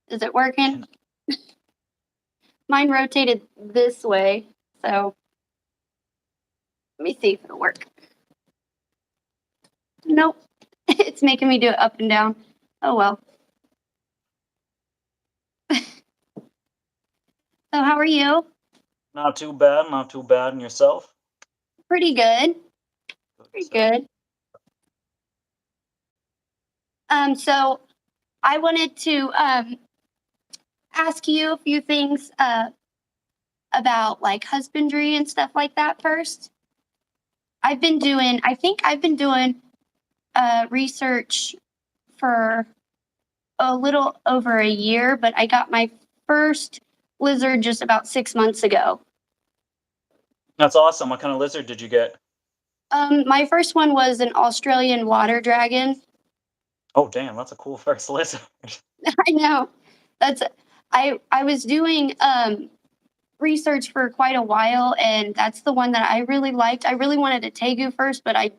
Is it working? Mine rotated this way, so let me see if it'll work. Nope. It's making me do it up and down. Oh well. So how are you? Not too bad, not too bad. And yourself? Pretty good. Good Pretty stuff. good. So I wanted to ask you a few things about like husbandry and stuff like that first. I think I've been doing research for a little over a year, but I got my first lizard just about 6 months ago. That's awesome. What kind of lizard did you get? My first one was an Australian water dragon. Oh, damn, that's a cool first lizard. I know. That's I was doing research for quite a while, and that's the one that I really liked. I really wanted a tegu first, but I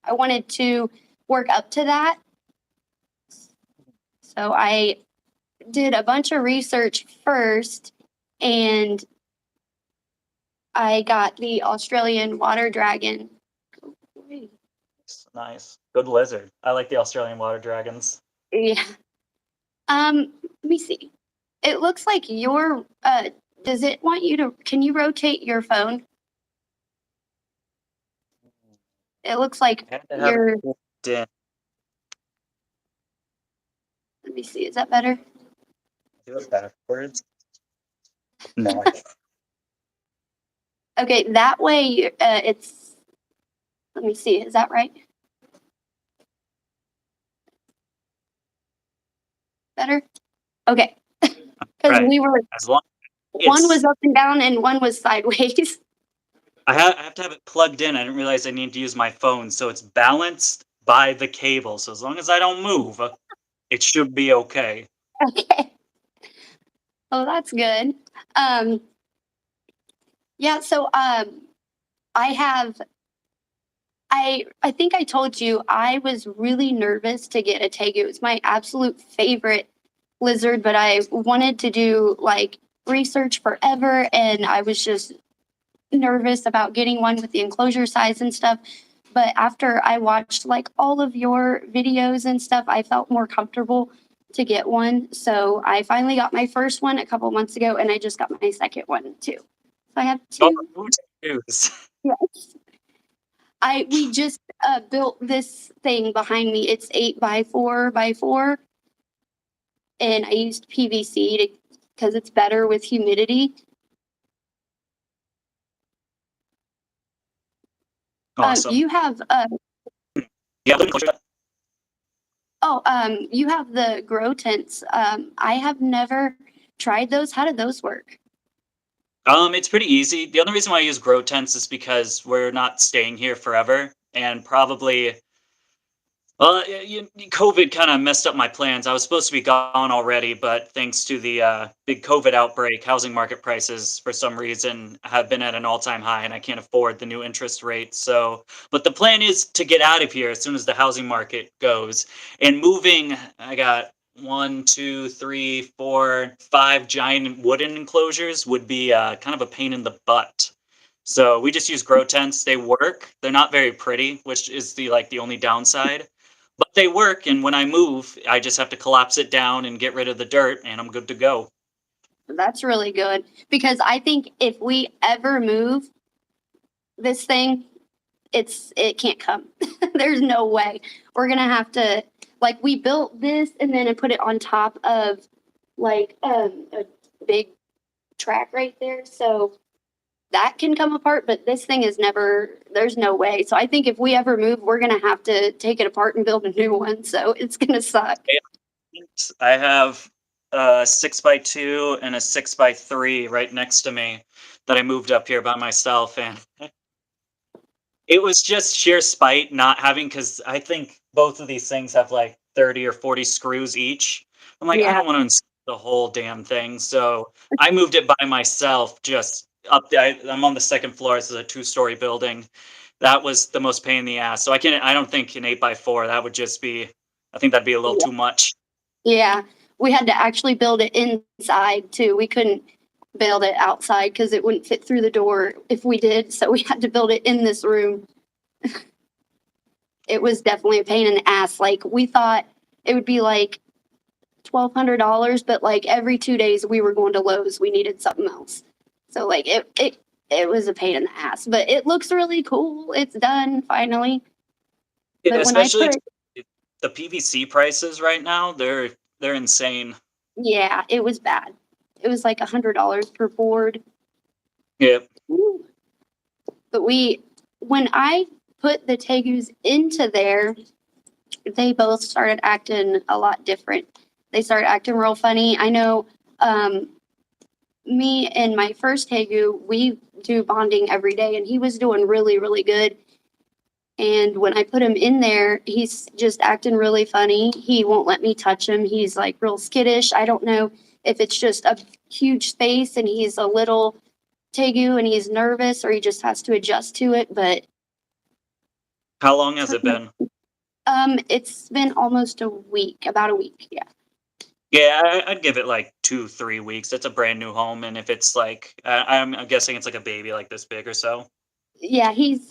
wanted to work up to that. So I did a bunch of research first, and I got the Australian water dragon. Nice. Good lizard. I like the Australian water dragons. Yeah. Let me see. It looks like your does it want you to can you rotate your phone? It looks like I had to have it your plugged in. let me see, is that better? Do it backwards. No. I can't. Okay, that way it's let me see, is that right? Better? Okay. Because Right. we were As long one was it's up and down and one was sideways. I have to have it plugged in. I didn't realize I need to use my phone, so it's balanced by the cable. So as long as I don't move, it should be okay. Okay. Oh, that's good. Um, yeah, so I have I think I told you I was really nervous to get a tegu. It's my absolute favorite lizard, but I wanted to do like research forever, and I was just nervous about getting one with the enclosure size and stuff. But after I watched like all of your videos and stuff, I felt more comfortable to get one. So I finally got my first one a couple months ago, and I just got my second one too. So I have Oh, two. who knows? Yes. I we just built this thing behind me. It's 8 by 4 by 4, and I used PVC to because it's better with humidity. Awesome. You have Yeah, let me close that. you have the grow tents. I have never tried those. How did those work? It's pretty easy. The only reason why I use grow tents is because we're not staying here forever, and probably, well, COVID kind of messed up my plans. I was supposed to be gone already, but thanks to the big COVID outbreak, housing market prices for some reason have been at an all-time high, and I can't afford the new interest rate. So, but the plan is to get out of here as soon as the housing market goes. And moving, I got one, two, three, four, five giant wooden enclosures would be kind of a pain in the butt. So we just use grow tents. They work. They're not very pretty, which is the only downside, but they work, and when I move, I just have to collapse it down and get rid of the dirt, and I'm good to go. That's really good because I think if we ever move this thing, it can't come. There's no way. We're gonna have to like we built this and then I put it on top of like a big track right there. So that can come apart, but this thing is never there's no way. So I think if we ever move, we're gonna have to take it apart and build a new one. So it's gonna suck. I have a 6x2 and a 6x3 right next to me that I moved up here by myself, and it was just sheer spite not having, because I think both of these things have like 30 or 40 screws each. I'm like, I Yeah. don't want to install the whole damn thing. So I moved it by myself, just up there. I'm on the second floor. This is a two-story building. That was the most pain in the ass. I don't think an 8x4, that would just be, I think that'd be a little too much. Yeah. we had to actually build it inside too. We couldn't build it outside because it wouldn't fit through the door if we did. So we had to build it in this room. It was definitely a pain in the ass. Like we thought it would be like $1,200, but like every 2 days we were going to Lowe's. We needed something else. So like it was a pain in the ass, but it looks really cool. It's done finally. Yeah, But when I especially put, the PVC prices right now, they're insane. yeah, it was bad. It was like $100 per board. Yeah. Ooh. But when I put the tegus into there, they both started acting a lot different. They started acting real funny. I know um, me and my first tegu, we do bonding every day, and he was doing really, really good. And when I put him in there, he's just acting really funny. He won't let me touch him. He's like real skittish. I don't know if it's just a huge space and he's a little tegu and he's nervous or he just has to adjust to it. But How long has it been? it's been almost a week, about a week. Yeah. Yeah, I'd give it like 2, 3 weeks. It's a brand new home, and if it's like, I'm guessing it's like a baby like this big or so. Yeah, he's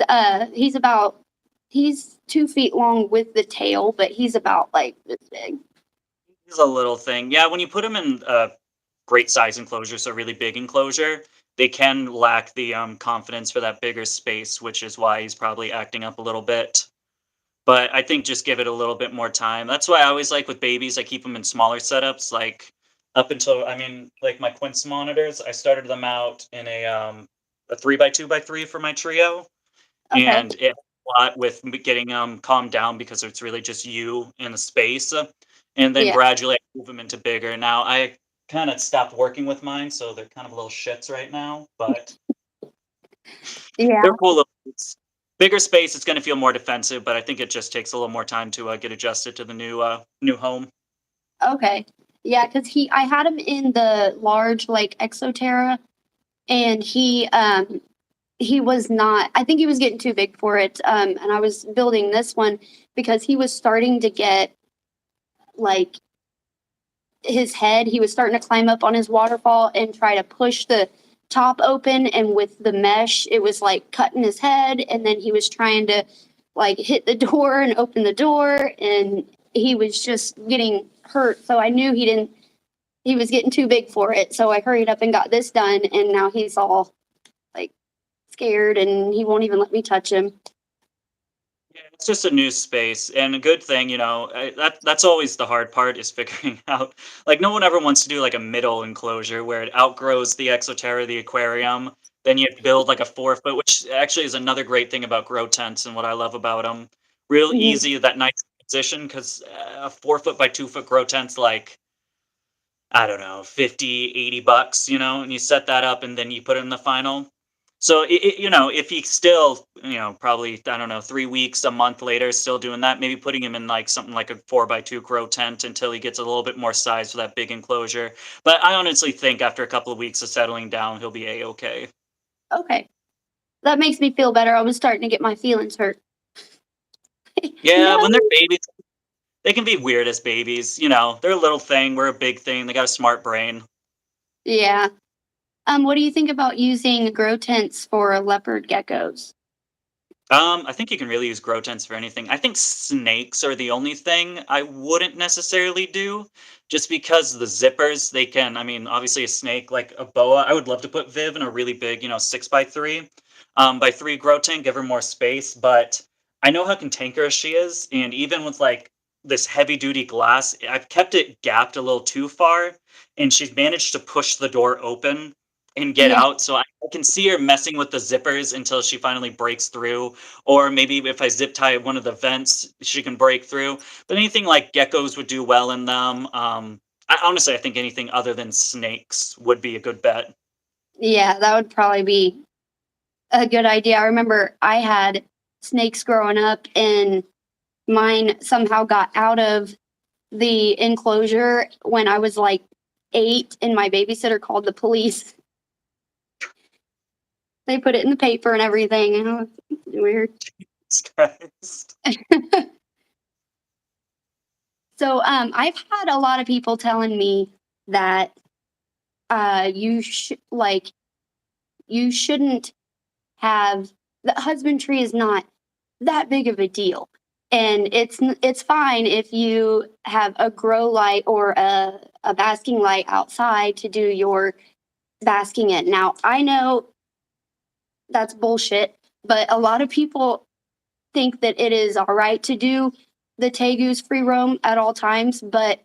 2 feet long with the tail, but he's about like this big. It's a little thing. Yeah, when you put them in a great size enclosure, so really big enclosure, they can lack the confidence for that bigger space, which is why he's probably acting up a little bit. But I think just give it a little bit more time. That's why I always like with babies, I keep them in smaller setups, like up until, I mean, like my Quince monitors, I started them out in a 3 by 2 by 3 for my trio, Okay. and it helped a lot with getting calmed down because it's really just you in the space, and then Yeah. gradually I move them into bigger. Now I kind of stopped working with mine, so they're kind of little shits right now, but Yeah. they're cool little dudes. Bigger space, it's gonna feel more defensive, but I think it just takes a little more time to, get adjusted to the new home. Okay. Yeah, because I had him in the large like Exoterra, and he was not. I think he was getting too big for it. And I was building this one because he was starting to get like his head. He was starting to climb up on his waterfall and try to push the top open, and with the mesh, it was like cutting his head. And then he was trying to like hit the door and open the door, and he was just getting hurt. So I knew he was getting too big for it. So I hurried up and got this done, and now he's all like scared and he won't even let me touch him. Yeah, it's just a new space, and a good thing, that's always the hard part is figuring out. Like, no one ever wants to do like a middle enclosure where it outgrows the Exoterra, the aquarium. Then you have to build like a 4 foot, which actually is another great thing about grow tents and what I love about them. Real Mhm. easy, that nice position, because a 4 foot by 2 foot grow tent's like, I don't know, 50, $80, and you set that up and then you put it in the final. So, if he still, probably, I don't know, 3 weeks, a month later, still doing that, maybe putting him in like something like a 4 by 2 grow tent until he gets a little bit more size for that big enclosure. But I honestly think after a couple of weeks of settling down, he'll be A-okay. Okay. That makes me feel better. I was starting to get my feelings hurt. Yeah, when they're No. babies, they can be weird as babies. They're a little thing, we're a big thing. They got a smart brain. Yeah. What do you think about using grow tents for leopard geckos? I think you can really use grow tents for anything. I think snakes are the only thing I wouldn't necessarily do, just because the zippers, they can, I mean, obviously a snake like a boa, I would love to put Viv in a really big, 6 by 3, by 3 grow tent, give her more space, but I know how cantankerous she is, and even with like this heavy duty glass, I've kept it gapped a little too far, and she's managed to push the door open and get Yeah. out. So I can see her messing with the zippers until she finally breaks through, or maybe if I zip tie one of the vents, she can break through. But anything like geckos would do well in them. Honestly, I think anything other than snakes would be a good bet. Yeah, that would probably be a good idea. I remember I had snakes growing up, and mine somehow got out of the enclosure when I was like 8, and my babysitter called the police. They put it in the paper and everything, and it was weird. Jesus Christ. So I've had a lot of people telling me that you should like you shouldn't have the husbandry is not that big of a deal. And it's fine if you have a grow light or a basking light outside to do your basking in. Now, I know that's bullshit, but a lot of people think that it is all right to do the tegus free roam at all times. But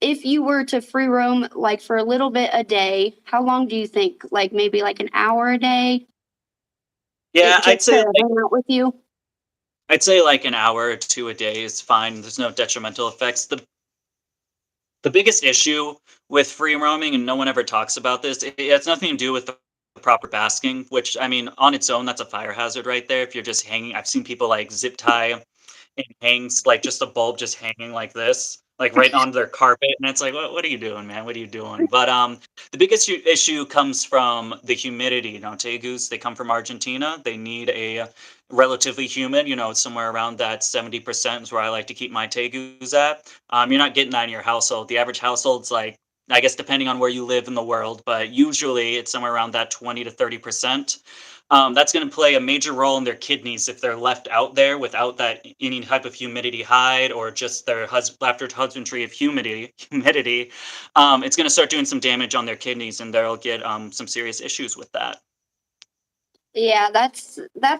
if you were to free roam like for a little bit a day, how long do you think? Like maybe like an hour a day, Yeah, it just to hang out with you? I'd say like an hour or two a day is fine. There's no detrimental effects. The biggest issue with free roaming, and no one ever talks about this, it has nothing to do with the proper basking, which I mean, on its own, that's a fire hazard right there. If you're just hanging, I've seen people like zip tie and hangs like just a bulb just hanging like this, like right on their carpet, and it's like, what are you doing, man? What are you doing? But the biggest issue comes from the humidity. You know, tegus, they come from Argentina. They need a relatively humid, you know, somewhere around that 70% is where I like to keep my tegus at. You're not getting that in your household. The average household's like, I guess depending on where you live in the world, but usually it's somewhere around that 20 to 30%. That's going to play a major role in their kidneys if they're left out there without that any type of humidity hide or just their after husbandry of humidity. It's going to start doing some damage on their kidneys, and they'll get some serious issues with that. Yeah, that's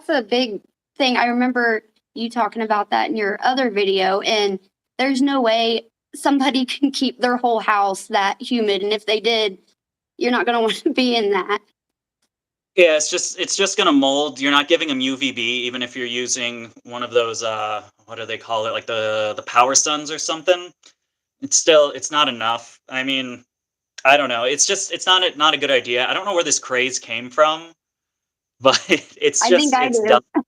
a big thing. I remember you talking about that in your other video, and there's no way somebody can keep their whole house that humid, and if they did, you're not going to want to be in that. Yeah, it's just gonna mold. You're not giving them UVB, even if you're using one of those what do they call it, like the power suns or something. It's not enough. I mean, I don't know. It's not a good idea. I don't know where this craze came from, but I think I it's dumb. do.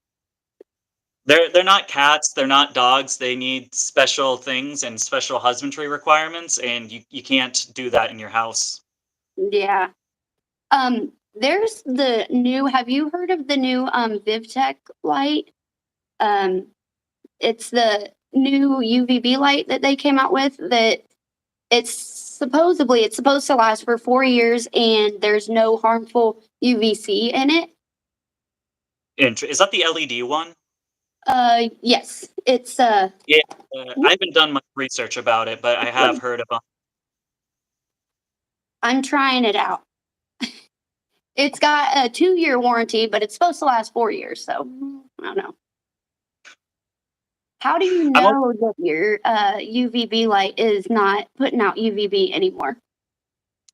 They're not cats, they're not dogs. They need special things and special husbandry requirements, and you can't do that in your house. Yeah. There's the new. Have you heard of the new VivTech light? Um, it's the new UVB light that they came out with. That it's supposed to last for 4 years, and there's no harmful UVC in it. Is that the LED one? Yes, it's Yeah, I haven't done much research about it, but I have heard about. I'm trying it out. It's got a 2 year warranty, but it's supposed to last 4 years. So I don't know. How do you I'm know that your UVB light is not putting out UVB anymore?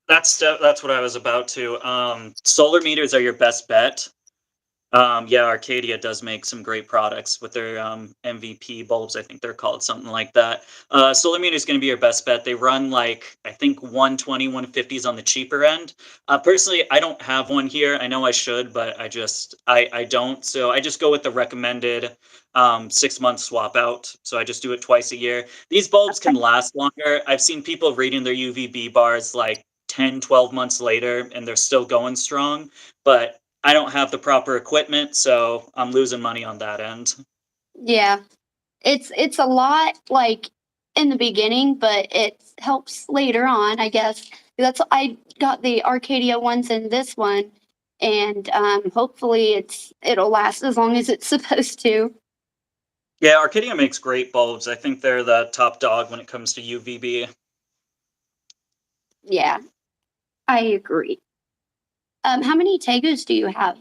That's what I was about to. Solar meters are your best bet. Yeah, Arcadia does make some great products with their MVP bulbs. I think they're called something like that. Solar meter is going to be your best bet. They run like I think 120, 150s on the cheaper end. Personally, I don't have one here. I know I should, but I don't. So I just go with the recommended 6 month swap out. So I just do it twice a year. These bulbs can last longer. I've seen people reading their UVB bars like 10, 12 months later, and they're still going strong. But I don't have the proper equipment, so I'm losing money on that end. Yeah, it's a lot like in the beginning, but it helps later on, I guess. That's I got the Arcadia ones in this one, and hopefully it'll last as long as it's supposed to. Yeah, Arcadia makes great bulbs. I think they're the top dog when it comes to UVB. Yeah, I agree. How many Tegus do you have?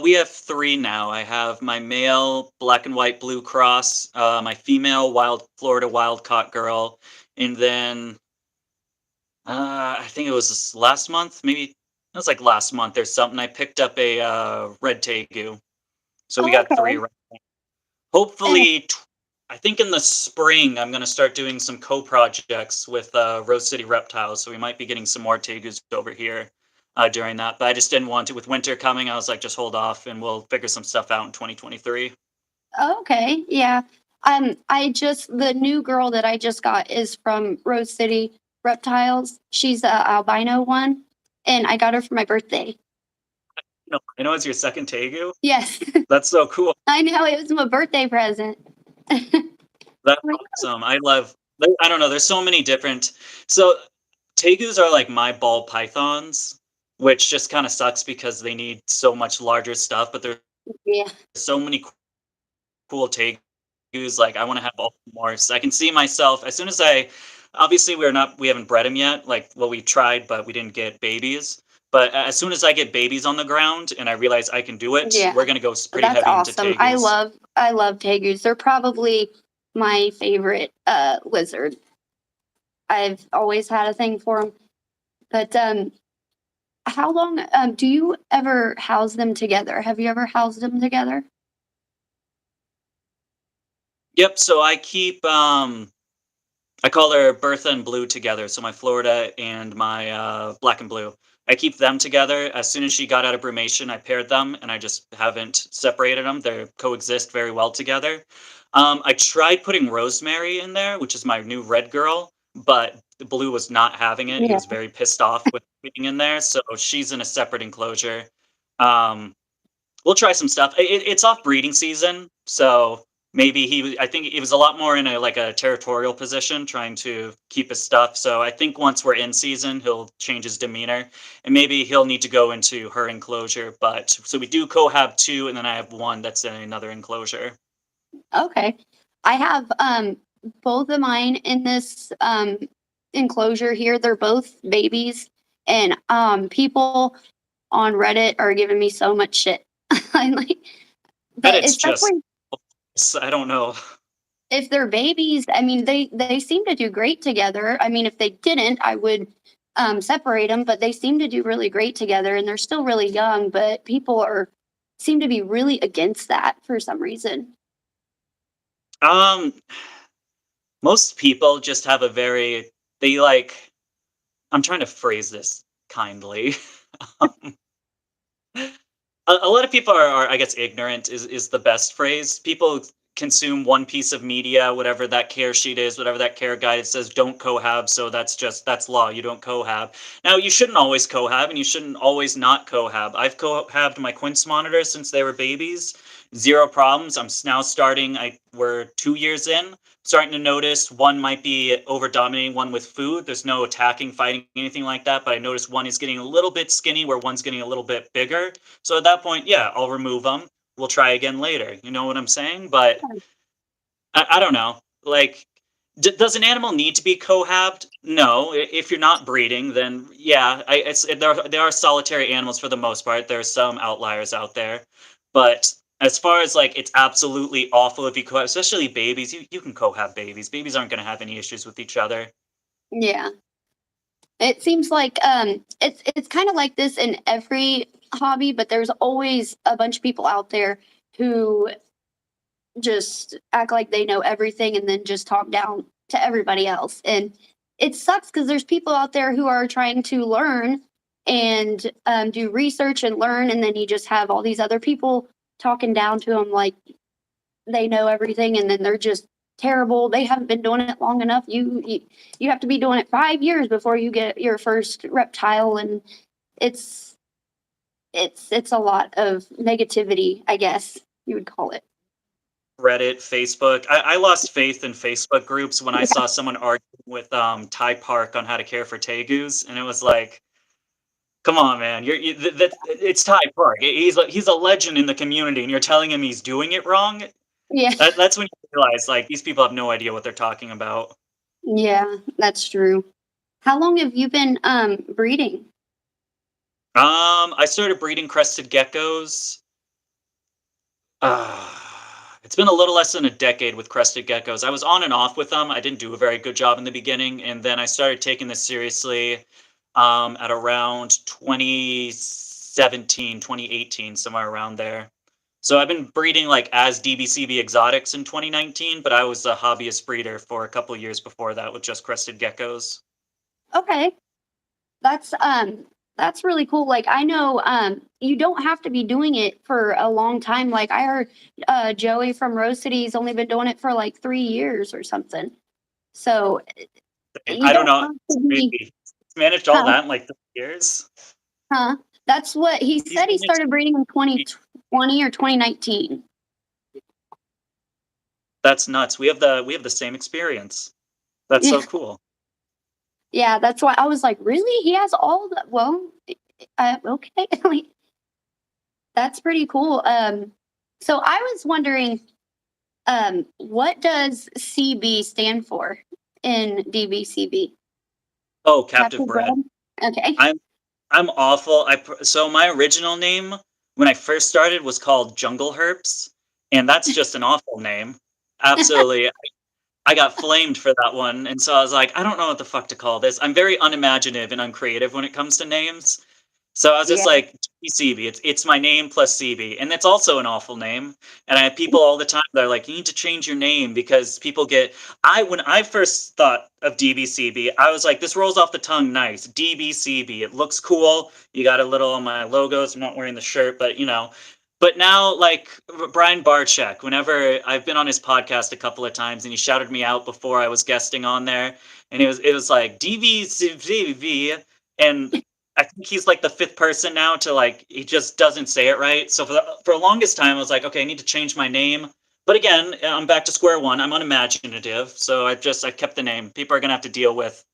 We have three now. I have my male black and white blue cross, my female wild Florida wildcaught girl, and then I think it was last month, maybe it was like last month or something. I picked up a red tegu, so we Oh, got three. okay. And Hopefully, I think in the spring I'm going to start doing some co-projects with Rose City Reptiles, so we might be getting some more tegus over here during that. But I just didn't want to. With winter coming, I was like, just hold off, and we'll figure some stuff out in 2023. okay, yeah. I just the new girl that I just got is from Rose City Reptiles. She's a albino one, and I got her for my birthday. No, I know it's your second tegu. Yes, That's so cool. I know it was my birthday present. That's Like, awesome. I don't know, there's so many different so tegus are like my ball pythons, which just kinda sucks because they need so much larger stuff, but there's yeah, so many cool tegus, like, I wanna have all more, so I can see myself as soon as I obviously, we haven't bred them yet, like, well, we tried, but we didn't get babies, but as soon as I get babies on the ground and I realize I can do it, yeah, we're gonna go pretty that's heavy into awesome. tegus. I love tegus. They're probably my favorite lizard. I've always had a thing for them. But how long do you ever house them together? Have you ever housed them together? Yep, so I call her Bertha and Blue together, so my Florida and my, black and blue. I keep them together. As soon as she got out of brumation, I paired them, and I just haven't separated them. They coexist very well together. I tried putting Rosemary in there, which is my new red girl, but the Blue was not having it. He Yeah. was very pissed off with being in there, so she's in a separate enclosure. Um, we'll try some stuff. It's off breeding season, so maybe I think he was a lot more in a like a territorial position, trying to keep his stuff. So I think once we're in season, he'll change his demeanor, and maybe he'll need to go into her enclosure. But so we do cohab two, and then I have one that's in another enclosure. Okay. I have both of mine in this enclosure here. They're both babies, and people on Reddit are giving me so much shit. I'm like, And but it's just, especially I don't know. if they're babies, I mean, they seem to do great together. I mean, if they didn't, I would separate them. But they seem to do really great together, and they're still really young. But people are seem to be really against that for some reason. Um, most people just have a very they like. I'm trying to phrase this kindly. A lot of people are, I guess, ignorant is the best phrase. People consume one piece of media, whatever that care sheet is, whatever that care guide says, don't cohab. So that's law. You don't cohab. Now you shouldn't always cohab, and you shouldn't always not cohab. I've cohabbed my quince monitors since they were babies, zero problems. Now starting. We're 2 years in, starting to notice one might be over dominating one with food. There's no attacking, fighting, anything like that. But I noticed one is getting a little bit skinny, where one's getting a little bit bigger. So at that point, yeah, I'll remove them. We'll try again later. You know what I'm saying? But I don't know. Like, does an animal need to be cohabbed? No. If you're not breeding, then yeah, there are solitary animals for the most part. There are some outliers out there, but as far as like it's absolutely awful if you cohab, especially babies. You can cohab babies. Babies aren't going to have any issues with each other. Yeah. It seems like it's kind of like this in every hobby, but there's always a bunch of people out there who just act like they know everything and then just talk down to everybody else. And it sucks because there's people out there who are trying to learn and do research and learn, and then you just have all these other people talking down to them like they know everything, and then they're just terrible. They haven't been doing it long enough. You have to be doing it 5 years before you get your first reptile, and it's it's a lot of negativity, I guess you would call it. Reddit, Facebook. I lost faith in Facebook groups when I saw someone arguing with Ty Park on how to care for tegus, and it was like, come on, man. It's Ty Park. He's a legend in the community, and you're telling him he's doing it wrong. Yeah, That's when you realize like these people have no idea what they're talking about. yeah, that's true. How long have you been breeding? I started breeding crested geckos. Uh, it's been a little less than a decade with crested geckos. I was on and off with them. I didn't do a very good job in the beginning, and then I started taking this seriously at around 2017, 2018, somewhere around there. So I've been breeding like as DBCB exotics in 2019, but I was a hobbyist breeder for a couple of years before that with just crested geckos. Okay, that's that's really cool. Like I know you don't have to be doing it for a long time. Like I heard Joey from Rose City's only been doing it for like 3 years or something. So And you I don't don't know, have it's to be, crazy. He's managed all huh? that in like 3 years. Huh? That's what he He's said. He managed. started breeding in 2020 or 2019. That's nuts. We have the same experience. That's Yeah, so cool. yeah, that's why I was like, "Really? He has all the well, okay." Like, that's pretty cool. So I was wondering, what does CB stand for in DBCB? Oh, captive Captain bred. Bread? Okay. I'm I'm awful. So my original name when I first started was called Jungle Herps, and that's just an awful name. Absolutely. I got flamed for that one, and so I was like, I don't know what the fuck to call this. I'm very unimaginative and uncreative when it comes to names. So I was just Yeah. like, CB, it's my name plus CB, and it's also an awful name. And I have people all the time that are like, you need to change your name because people get. When I first thought of DBCB, I was like, this rolls off the tongue nice. DBCB, it looks cool. You got a little on my logos. I'm not wearing the shirt, but you know. But now, like Brian Barczyk, whenever I've been on his podcast a couple of times, and he shouted me out before I was guesting on there, and it was like DBCB, and I think he's like the fifth person now to like he just doesn't say it right. So for the longest time, I was like, okay, I need to change my name. But again, I'm back to square one. I'm unimaginative, so I kept the name. People are gonna have to deal with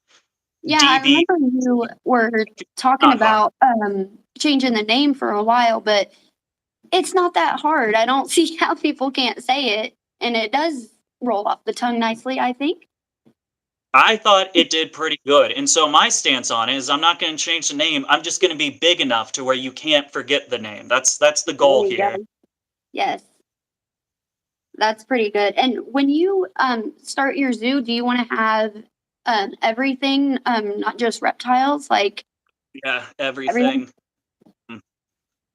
Yeah, I DB. remember you were talking Not hard. about changing the name for a while, but it's not that hard. I don't see how people can't say it, and it does roll off the tongue nicely, I think. I thought it did pretty good, and so my stance on it is I'm not gonna change the name. I'm just gonna be big enough to where you can't forget the name. That's the There goal you here. go. Yes, that's pretty good. And when you start your zoo, do you want to have everything, not just reptiles, like Yeah, everything? everything. Mm.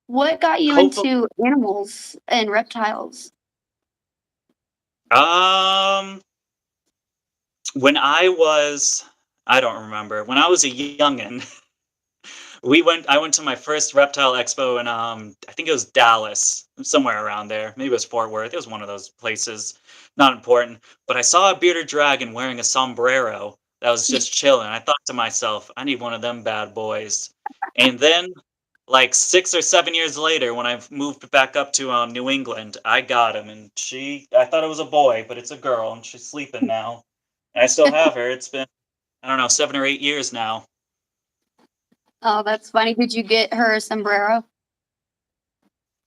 What got you Hopefully, into animals and reptiles? um, when I don't remember. When I was a youngin', I went to my first reptile expo in I think it was Dallas, somewhere around there. Maybe it was Fort Worth. It was one of those places, not important. But I saw a bearded dragon wearing a sombrero that was just chilling. I thought to myself, I need one of them bad boys. And then like 6 or 7 years later, when I moved back up to New England, I got him, and I thought it was a boy, but it's a girl, and she's sleeping now. And I still have her. It's been, I don't know, 7 or 8 years now. Oh, that's funny. Did you get her a sombrero?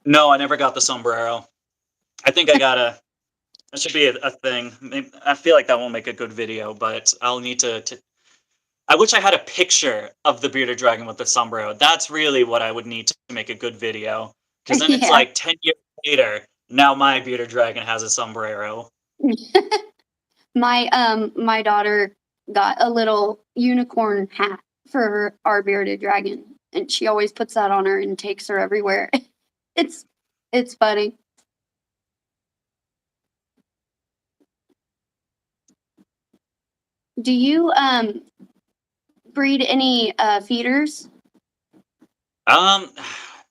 No, I never got the sombrero. I think that should be a thing. I feel like that won't make a good video, but I'll need to. I wish I had a picture of the bearded dragon with the sombrero. That's really what I would need to make a good video. Because then it's Yeah. like 10 years later, now my bearded dragon has a sombrero. My daughter got a little unicorn hat for our bearded dragon, and she always puts that on her and takes her everywhere. It's it's funny. Do you breed any feeders? Um,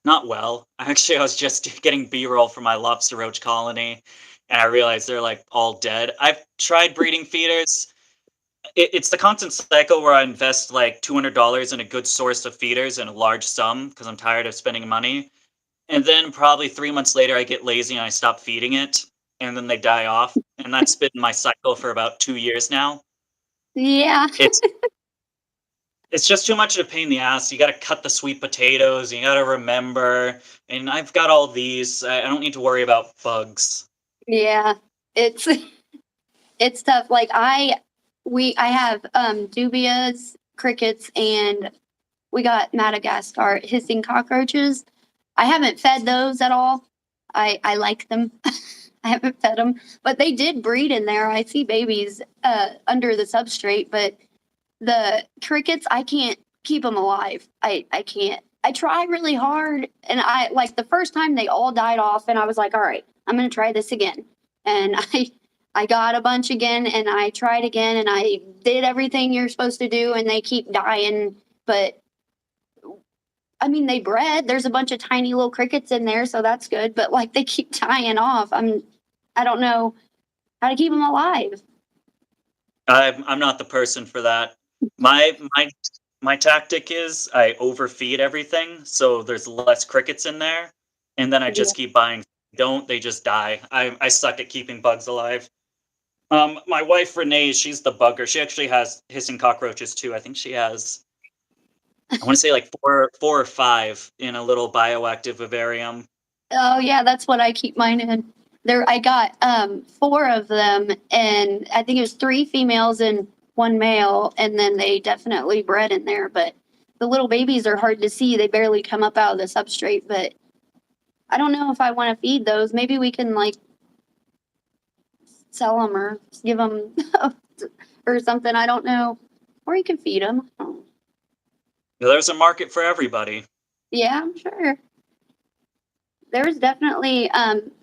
not well. Actually, I was just getting B-roll for my lobster roach colony, and I realized they're like all dead. I've tried breeding feeders. It's the constant cycle where I invest like $200 in a good source of feeders in a large sum because I'm tired of spending money. And then probably 3 months later, I get lazy and I stop feeding it, and then they die off. And that's been my cycle for about 2 years now. Yeah. It's it's just too much of a pain in the ass. You got to cut the sweet potatoes. You got to remember. And I've got all these. I don't need to worry about bugs. Yeah. It's it's tough. Like I have dubias, crickets, and we got Madagascar hissing cockroaches. I haven't fed those at all. I like them. I haven't fed them, but they did breed in there. I see babies under the substrate, but the crickets, I can't keep them alive. I can't. I try really hard, and I like the first time they all died off, and I was like, all right, I'm gonna try this again, and I got a bunch again, and I tried again, and I did everything you're supposed to do, and they keep dying, but I mean, they bred. There's a bunch of tiny little crickets in there, so that's good. But like, they keep dying off. I don't know how to keep them alive. I'm not the person for that. My tactic is I overfeed everything, so there's less crickets in there, and then I Yeah. just keep buying. Don't they just die? I suck at keeping bugs alive. My wife Renee, she's the bugger. She actually has hissing cockroaches too. I think she has, I want to say like four or five in a little bioactive vivarium. Oh yeah, that's what I keep mine in. There, I got four of them, and I think it was three females and one male, and then they definitely bred in there. But the little babies are hard to see; they barely come up out of the substrate. But I don't know if I want to feed those. Maybe we can like sell them or give them or something. I don't know. Or you can feed them. There's a market for everybody. Yeah, I'm sure. There's definitely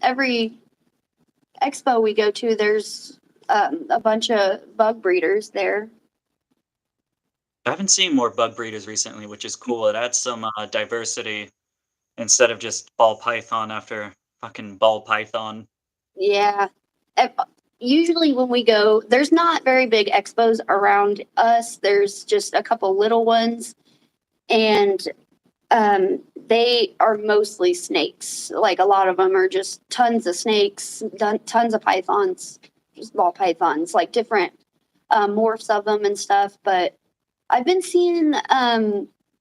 every expo we go to, there's a bunch of bug breeders there. I haven't seen more bug breeders recently, which is cool. It adds some diversity instead of just ball python after fucking ball python. Yeah. Eh, Usually when we go, there's not very big expos around us. There's just a couple little ones, and they are mostly snakes. Like a lot of them are just tons of snakes, tons of pythons, just ball pythons, like different morphs of them and stuff. But I've been seeing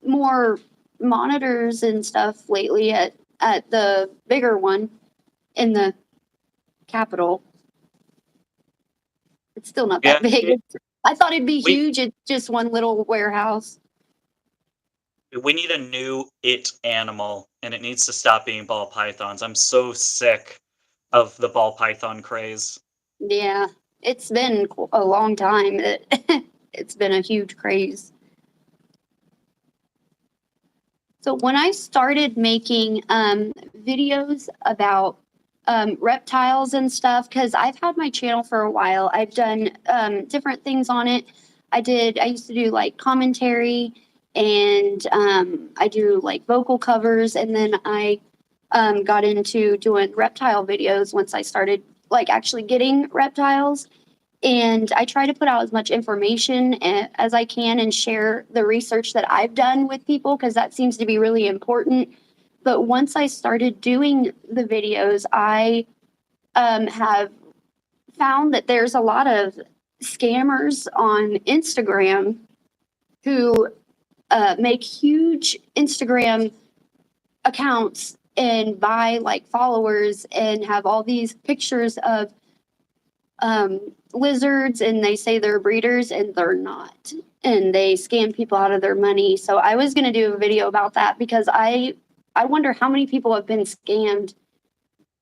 more monitors and stuff lately at the bigger one in the Capitol. It's still not Yeah, that big. I thought it'd be we huge. It's just one little warehouse. we need a new it animal, and it needs to stop being ball pythons. I'm so sick of the ball python craze. Yeah, it's been a long time that it's been a huge craze. So when I started making videos about reptiles and stuff, because I've had my channel for a while, I've done different things on it. I used to do like commentary, and I do like vocal covers, and then I got into doing reptile videos once I started like actually getting reptiles. And I try to put out as much information as I can and share the research that I've done with people because that seems to be really important. But once I started doing the videos, I have found that there's a lot of scammers on Instagram who make huge Instagram accounts and buy like followers and have all these pictures of lizards, and they say they're breeders and they're not, and they scam people out of their money. So I was going to do a video about that because I wonder how many people have been scammed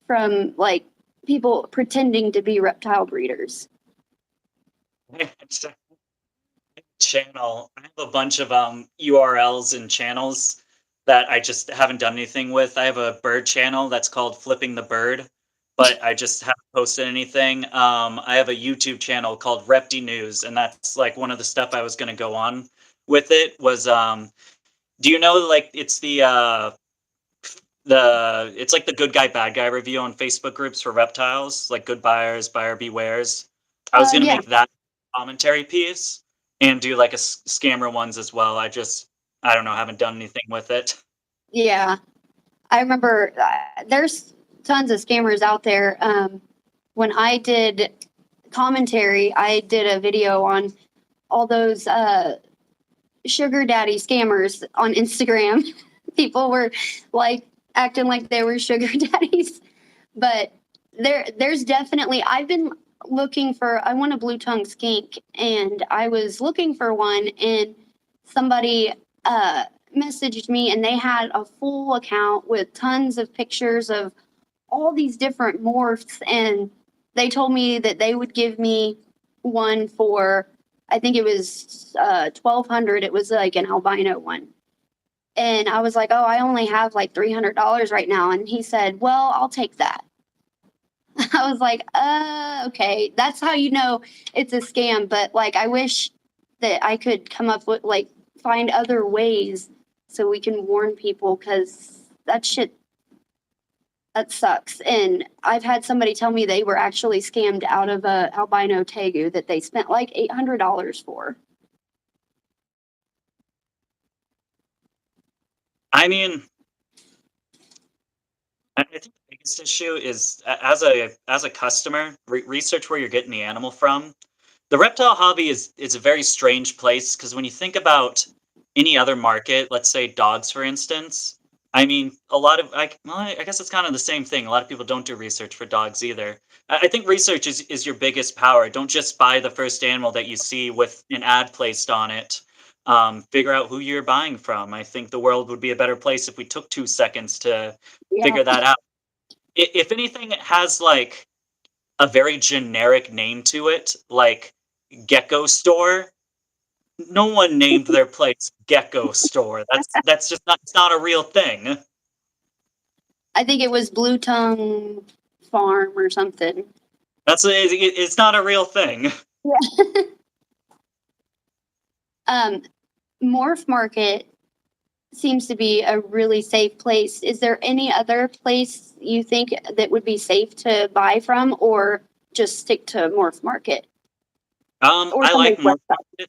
from like people pretending to be reptile breeders. Channel. I have a bunch of URLs and channels that I just haven't done anything with. I have a bird channel that's called Flipping the Bird, but I just haven't posted anything. I have a YouTube channel called Repti News, and that's like one of the stuff I was going to go on with it was do you know like it's the it's like the good guy bad guy review on Facebook groups for reptiles, like good buyers, buyer bewares. I was going to Yeah, make that commentary piece and do like a scammer ones as well. I don't know, haven't done anything with it. yeah. I remember there's tons of scammers out there. When I did commentary, I did a video on all those sugar daddy scammers on Instagram. People were like acting like they were sugar daddies, but there's definitely I've been looking for I want a blue tongue skink, and I was looking for one, and somebody messaged me, and they had a full account with tons of pictures of all these different morphs, and they told me that they would give me one for I think it was 1,200. It was like an albino one, and I was like, oh, I only have like $300 right now, and he said, well, I'll take that. I was like, okay, that's how you know it's a scam. But like, I wish that I could come up with like find other ways so we can warn people because that shit that sucks. And I've had somebody tell me they were actually scammed out of a albino tegu that they spent like $800 for. I mean, I think the biggest issue is as a customer, research where you're getting the animal from. The reptile hobby is a very strange place because when you think about any other market, let's say dogs, for instance, I mean, a lot of well, I guess it's kind of the same thing. A lot of people don't do research for dogs either. I think research is your biggest power. Don't just buy the first animal that you see with an ad placed on it. Figure out who you're buying from. I think the world would be a better place if we took 2 seconds to Yeah. figure that out. If anything, it has like a very generic name to it, like Gecko Store. No one named their place Gecko Store. That's just not, it's not a real thing. I think it was Blue Tongue Farm or something. It's not a real thing. Yeah. Morph Market seems to be a really safe place. Is there any other place you think that would be safe to buy from, or just stick to Morph Market or I like somebody's more website?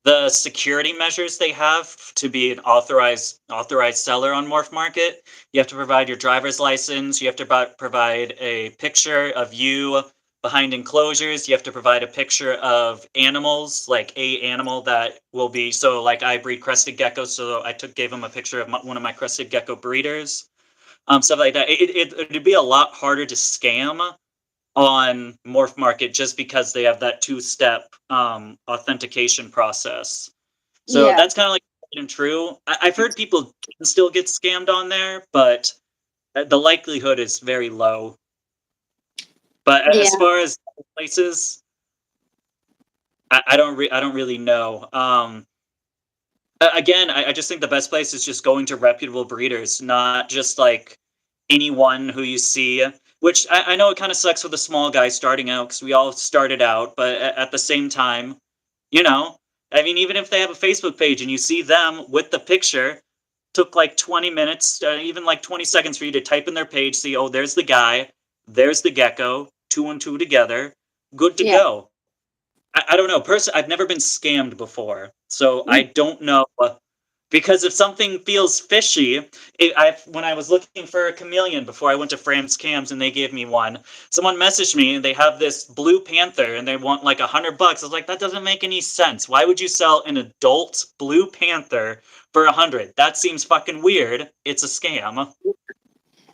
the security measures they have to be an authorized seller on Morph Market. You have to provide your driver's license. You have to provide a picture of you behind enclosures. You have to provide a picture of animals, like a animal that will be. So, like I breed crested geckos, so gave him a picture of one of my crested gecko breeders. Stuff like that. It'd be a lot harder to scam on Morph Market just because they have that two-step authentication process. So Yeah, that's kind of like tried and true. I've heard people can still get scammed on there, but the likelihood is very low. But as yeah, far as places, I don't really know. Again, I just think the best place is just going to reputable breeders, not just like anyone who you see. Which I know it kind of sucks with the small guys starting out because we all started out, but at the same time, you know, I mean, even if they have a Facebook page and you see them with the picture, took like 20 minutes, even like 20 seconds for you to type in their page, see, oh, there's the guy, there's the gecko, two and two together, good to yeah. go. I don't know. I've never been scammed before, so I Mm. don't know. Because if something feels fishy, when I was looking for a chameleon before I went to France Cams and they gave me one, someone messaged me and they have this blue panther and they want like $100. I was like, that doesn't make any sense. Why would you sell an adult blue panther for 100? That seems fucking weird. It's a scam.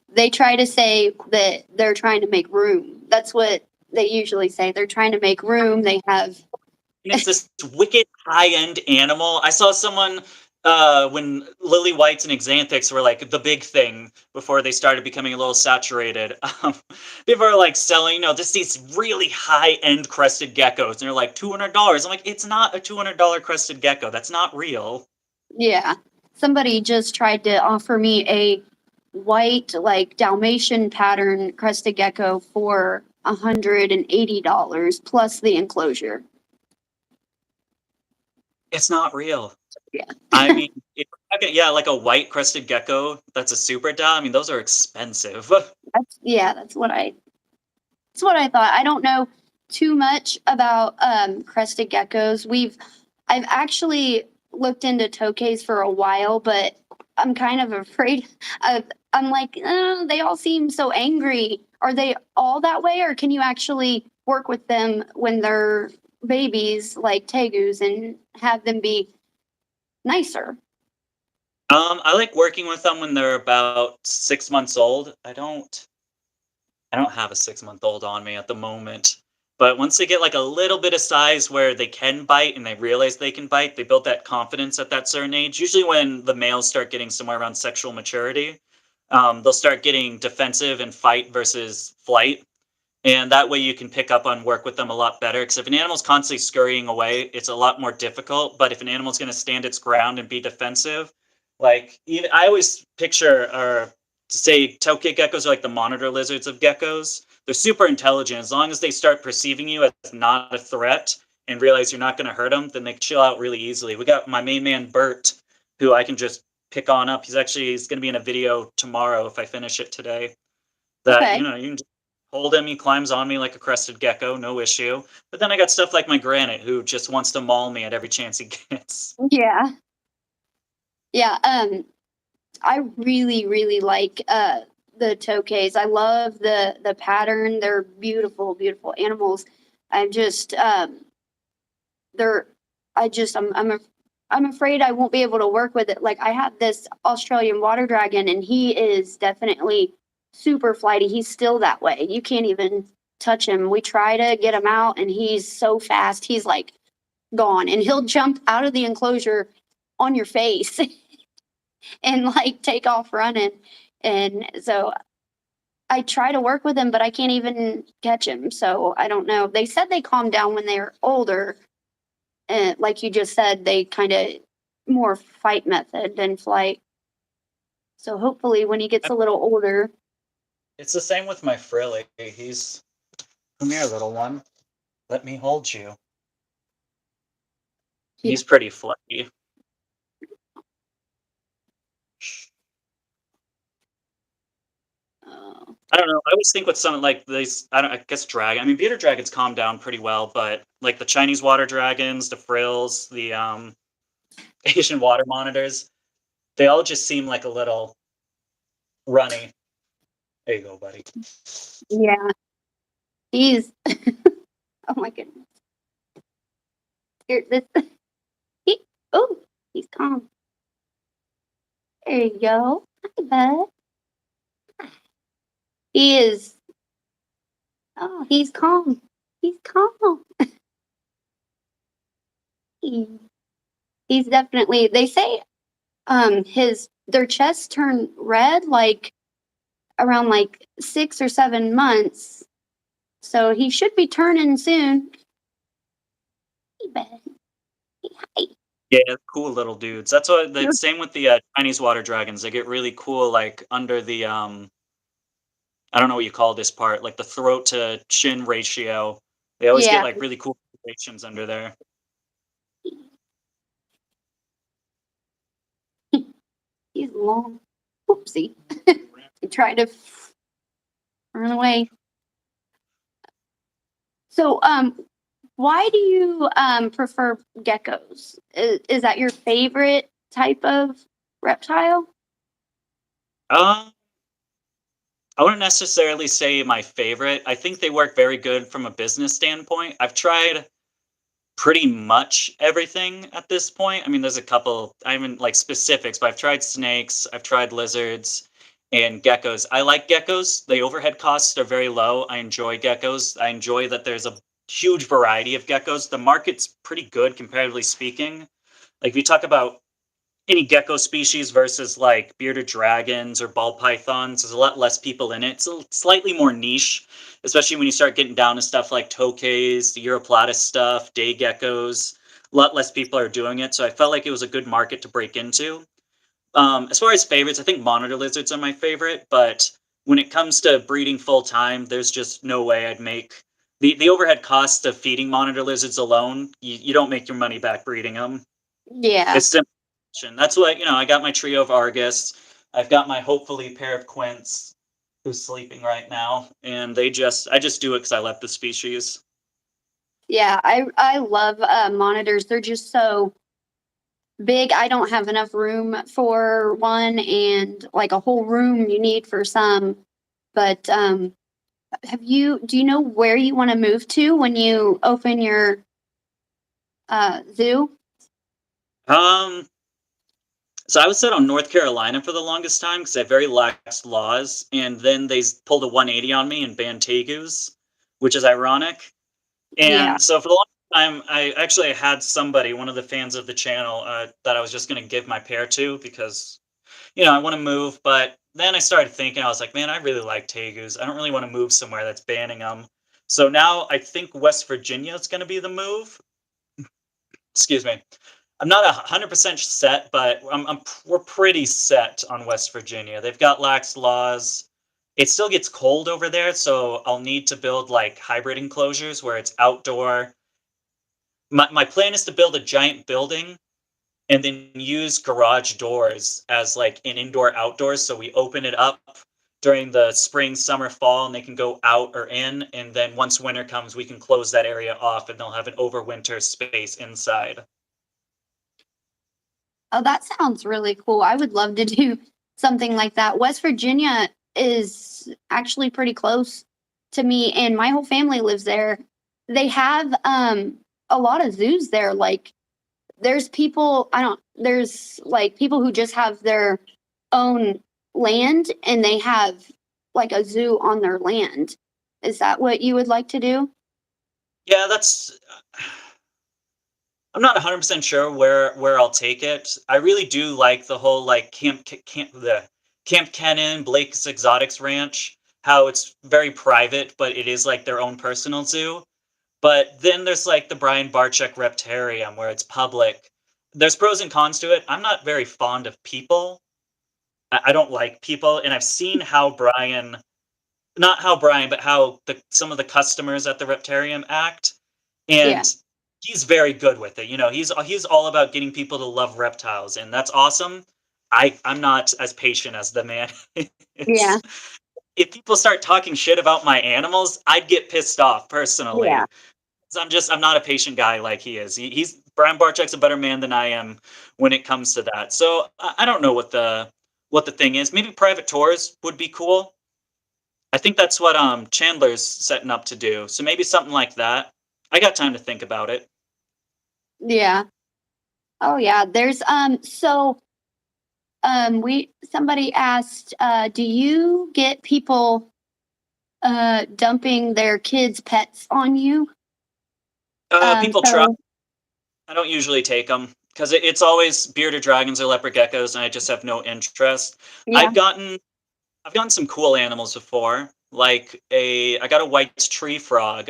They try to say that they're trying to make room. That's what they usually say. They're trying to make room. They have, And it's this wicked high-end animal. I saw someone when lily whites and xanthics were like the big thing before they started becoming a little saturated. People are like selling, just these really high-end crested geckos, and they're like $200. I'm like, it's not a $200 crested gecko. That's not real. yeah. Somebody just tried to offer me a white, like Dalmatian pattern crested gecko for $180 plus the enclosure. It's not real. Yeah. I mean, yeah, like a white crested gecko that's a super doll. I mean, those are expensive. That's what I thought. I don't know too much about crested geckos. I've actually looked into tokays for a while, but I'm kind of afraid of. I'm like, they all seem so angry. Are they all that way, or can you actually work with them when they're babies, like tegus, and have them be nicer? I like working with them when they're about 6 months old. I don't have a 6 month old on me at the moment. But once they get like a little bit of size where they can bite and they realize they can bite, they build that confidence at that certain age. Usually, when the males start getting somewhere around sexual maturity, they'll start getting defensive and fight versus flight. And that way you can pick up on work with them a lot better. Because if an animal's constantly scurrying away, it's a lot more difficult. But if an animal's going to stand its ground and be defensive, like even I always picture or to say tokay geckos are like the monitor lizards of geckos. They're super intelligent. As long as they start perceiving you as not a threat and realize you're not going to hurt them, then they chill out really easily. We got my main man Bert, who I can just pick on up. He's going to be in a video tomorrow if I finish it today. That Okay. you can hold him. He climbs on me like a crested gecko, no issue. But then I got stuff like my granite, who just wants to maul me at every chance he gets. Yeah. Yeah. I really, really like the tokays. I love the pattern. They're beautiful, beautiful animals. I'm just they're I just I'm afraid I won't be able to work with it. Like I have this Australian water dragon and he is definitely super flighty. He's still that way. You can't even touch him. We try to get him out and he's so fast. He's like gone and he'll jump out of the enclosure on your face and like take off running. And so I try to work with him, but I can't even catch him. So I don't know. They said they calm down when they're older. And like you just said, they kind of more fight method than flight. So hopefully when he gets a little older. It's the same with my frilly. He's come here, little one. Let me hold you. Yeah. He's pretty flighty. I don't know. I always think with something like this, I guess dragon. I mean, bearded dragons calm down pretty well, but like the Chinese water dragons, the frills, the Asian water monitors, they all just seem like a little runny. There you go, buddy. Yeah. He's oh my goodness. Here this oh, he's calm. There you go. Hi, bud. He is oh, he's calm. He's calm. He's definitely they say his their chests turn red like around like 6 or 7 months. So he should be turning soon. Hey, bud. Hi. Yeah, cool little dudes. That's what the same with the Chinese water dragons. They get really cool, like under the I don't know what you call this part, like the throat to chin ratio. They always get Yeah. like really cool relations under there. He's long. Oopsie. He tried to run away. So, why do you prefer geckos? Is that your favorite type of reptile? Um, I wouldn't necessarily say my favorite. I think they work very good from a business standpoint. I've tried pretty much everything at this point. I mean, there's a couple, I haven't like specifics, but I've tried snakes, I've tried lizards and geckos. I like geckos. The overhead costs are very low. I enjoy geckos. I enjoy that there's a huge variety of geckos. The market's pretty good, comparatively speaking. Like if you talk about any gecko species versus like bearded dragons or ball pythons, there's a lot less people in it. It's slightly more niche, especially when you start getting down to stuff like tokays, the Europlatus stuff, day geckos. A lot less people are doing it, so I felt like it was a good market to break into. As far as favorites, I think monitor lizards are my favorite, but when it comes to breeding full time, there's just no way I'd make the overhead costs of feeding monitor lizards alone. You don't make your money back breeding them. Yeah. It's simple. That's what, I got my trio of Argus. I've got my hopefully pair of Quints who's sleeping right now. And I just do it because I love the species. Yeah, I love monitors. They're just so big. I don't have enough room for one, and like a whole room you need for some. But do you know where you want to move to when you open your zoo? So I was set on North Carolina for the longest time because they have very lax laws, and then they pulled a 180 on me and banned tegus, which is ironic. And Yeah. so for the longest time, I actually had somebody, one of the fans of the channel, that I was just going to give my pair to because, I want to move. But then I started thinking, I was like, man, I really like tegus. I don't really want to move somewhere that's banning them. So now I think West Virginia is going to be the move. Excuse me. I'm not 100% set, but we're pretty set on West Virginia. They've got lax laws. It still gets cold over there, so I'll need to build like hybrid enclosures where it's outdoor. My plan is to build a giant building and then use garage doors as like an indoor outdoors. So we open it up during the spring, summer, fall, and they can go out or in. And then once winter comes, we can close that area off and they'll have an overwinter space inside. Oh, that sounds really cool. I would love to do something like that. West Virginia is actually pretty close to me, and my whole family lives there. They have a lot of zoos there. Like there's people I don't there's like people who just have their own land and they have like a zoo on their land. Is that what you would like to do? Yeah, that's. I'm not 100% sure where I'll take it. I really do like the whole like Camp Cannon, Blake's Exotics Ranch. How it's very private, but it is like their own personal zoo. But then there's like the Brian Barczyk Reptarium where it's public. There's pros and cons to it. I'm not very fond of people. I don't like people, and I've seen how Brian, not how Brian, but how some of the customers at the Reptarium act, Yeah. and he's very good with it. He's all about getting people to love reptiles, and that's awesome. I'm not as patient as the man Yeah. is. If people start talking shit about my animals, I'd get pissed off Yeah. personally. 'Cause I'm not a patient guy like he is. He's Brian Barczyk's a better man than I am when it comes to that. So I don't know what the thing is. Maybe private tours would be cool. I think that's what Chandler's setting up to do. So maybe something like that. I got time to think about it. Yeah. Oh yeah. There's so we somebody asked, do you get people dumping their kids' pets on you? People try. So I don't usually take them because it's always bearded dragons or leopard geckos, and I just have no interest. yeah. I've gotten I've gotten some cool animals before, like I got a white tree frog.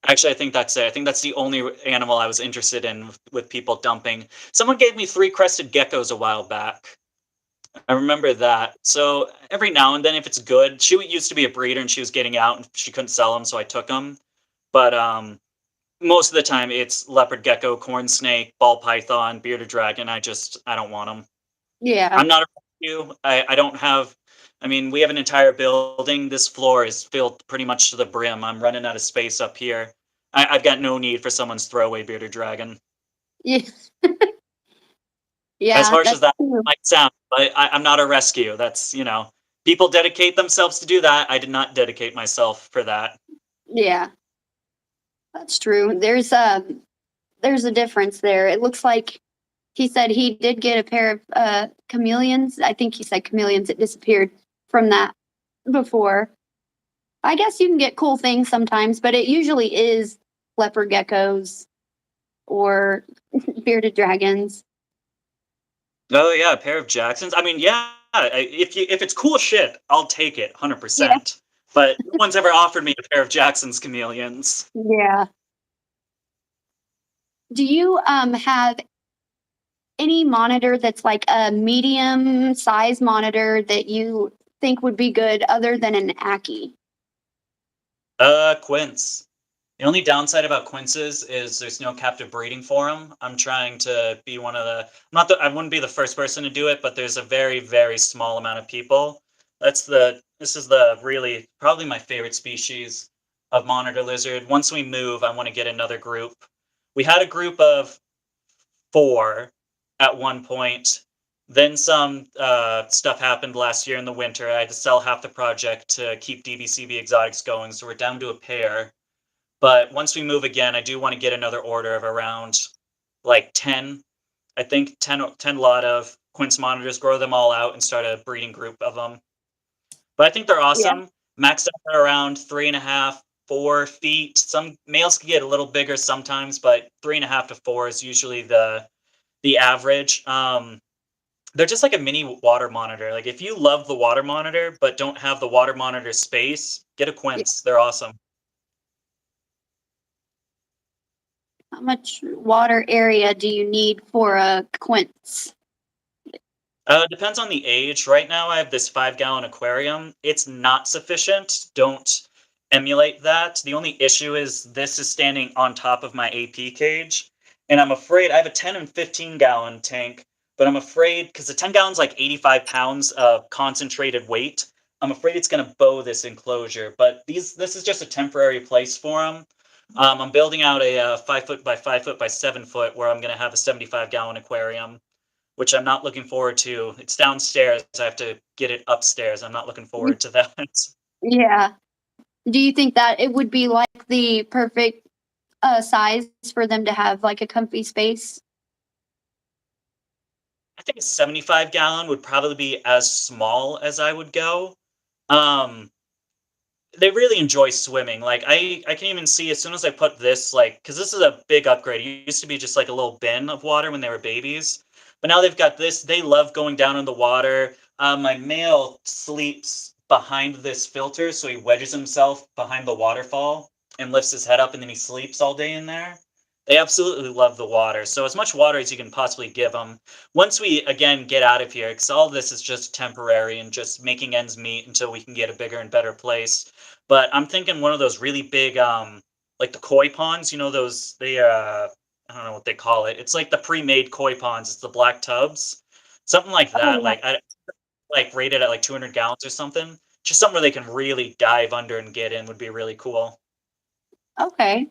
Actually, I think that's it. I think that's the only animal I was interested in with people dumping. Someone gave me three crested geckos a while back. I remember that. So every now and then, if it's good, she used to be a breeder and she was getting out and she couldn't sell them, so I took them. But most of the time, it's leopard gecko, corn snake, ball python, bearded dragon. I don't want them. Yeah. I'm not a rescue. I don't have. I mean, we have an entire building. This floor is filled pretty much to the brim. I'm running out of space up here. I've got no need for someone's throwaway bearded dragon. Yeah. As Yeah, harsh as that's that true. might sound, but I'm not a rescue. That's people dedicate themselves to do that. I did not dedicate myself for that. Yeah, that's true. There's a difference there. It looks like he said he did get a pair of chameleons. I think he said chameleons that disappeared from that before. I guess you can get cool things sometimes, but it usually is leopard geckos or bearded dragons. Oh yeah, a pair of Jacksons. I mean, yeah, if it's cool shit, I'll take it, Yeah. 100%. But no one's ever offered me a pair of Jackson's chameleons. Yeah. Do you have any monitor that's like a medium size monitor that you think would be good other than an Ackie? Quince. The only downside about quinces is there's no captive breeding for them. I'm trying to be one of the not that I wouldn't be the first person to do it, but there's a very, very small amount of people. This is the really probably my favorite species of monitor lizard. Once we move, I want to get another group. We had a group of four at one point. Then some stuff happened last year in the winter. I had to sell half the project to keep DBCB Exotics going, so we're down to a pair. But once we move again, I do want to get another order of around like 10. I think 10 lot of quince monitors, grow them all out and start a breeding group of them. But I think they're Yeah. awesome. Maxed out at around 3.5, 4 feet. Some males can get a little bigger sometimes, but 3.5 to 4 is usually the average. They're just like a mini water monitor. Like if you love the water monitor but don't have the water monitor space, get a Yeah. quince. They're awesome. How much water area do you need for a quince? Depends on the age. Right now, I have this 5 gallon aquarium. It's not sufficient. Don't emulate that. The only issue is this is standing on top of my AP cage. And I'm afraid I have a 10 and 15 gallon tank, but I'm afraid because the 10 gallon's like 85 pounds of concentrated weight. I'm afraid it's going to bow this enclosure. But this is just a temporary place for them. I'm building out a 5 foot by 5 foot by 7 foot where I'm going to have a 75 gallon aquarium which I'm not looking forward to. It's downstairs. I have to get it upstairs. I'm not looking forward to that. Yeah. Do you think that it would be like the perfect size for them to have like a comfy space? I think a 75-gallon would probably be as small as I would go. Um, they really enjoy swimming. Like I can even see as soon as I put this, like, because this is a big upgrade. It used to be just like a little bin of water when they were babies, but now they've got this. They love going down in the water. My male sleeps behind this filter, so he wedges himself behind the waterfall and lifts his head up, and then he sleeps all day in there. They absolutely love the water. So as much water as you can possibly give them. Once we again get out of here, because all this is just temporary and just making ends meet until we can get a bigger and better place. But I'm thinking one of those really big, like the koi ponds, those I don't know what they call it. It's like the pre-made koi ponds. It's the black tubs, something like Oh that. yeah. Like rated at like 200 gallons or something. Just something where they can really dive under and get in would be really cool. Okay.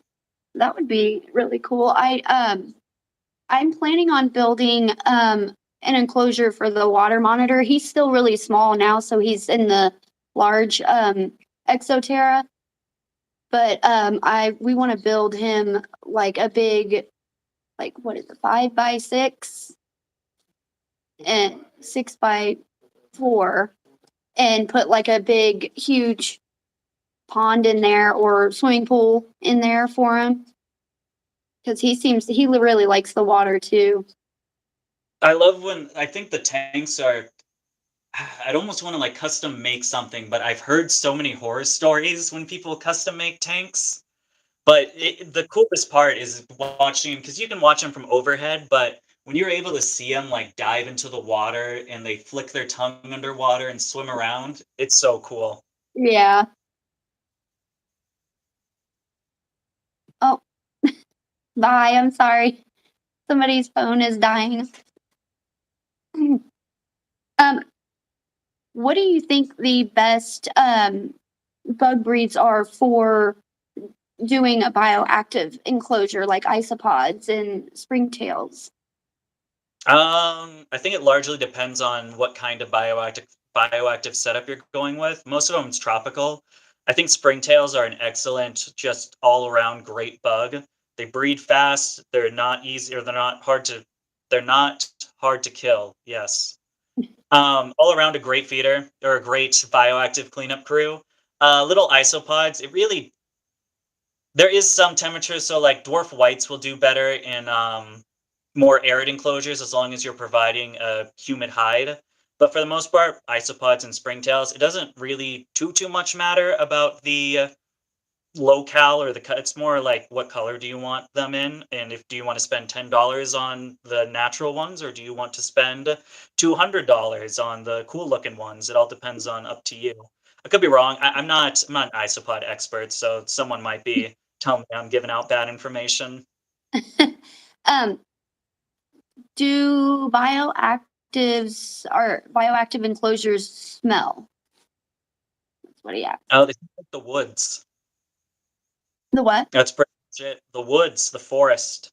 That would be really cool. I'm planning on building an enclosure for the water monitor. He's still really small now, so he's in the large Exoterra. But I we want to build him like a big, like what is it, 5 by 6 and 6 by 4, and put like a big, huge pond in there or swimming pool in there for him because he really likes the water too. I love when I think the tanks are. I'd almost want to like custom make something, but I've heard so many horror stories when people custom make tanks. But the coolest part is watching because you can watch them from overhead, but when you're able to see them like dive into the water and they flick their tongue underwater and swim around, it's so cool. Yeah. Oh, bye. I'm sorry. Somebody's phone is dying. Um, what do you think the best bug breeds are for doing a bioactive enclosure like isopods and springtails? I think it largely depends on what kind of bioactive setup you're going with. Most of them is tropical. I think springtails are an excellent, just all around great bug. They breed fast. They're not easy, or they're not hard to kill. Yes. All around a great feeder or a great bioactive cleanup crew. Little isopods. It really there is some temperature, so like dwarf whites will do better in more arid enclosures as long as you're providing a humid hide. But for the most part, isopods and springtails, it doesn't really too much matter about the locale or the cut. It's more like what color do you want them in, and if do you want to spend $10 on the natural ones, or do you want to spend $200 on the cool looking ones? It all depends on up to you. I could be wrong. I'm not an isopod expert, so someone might be telling me I'm giving out bad information. um, do bioactive enclosures smell? That's what he asked. Oh, they smell like the woods. The what? That's pretty much it. The woods, the forest.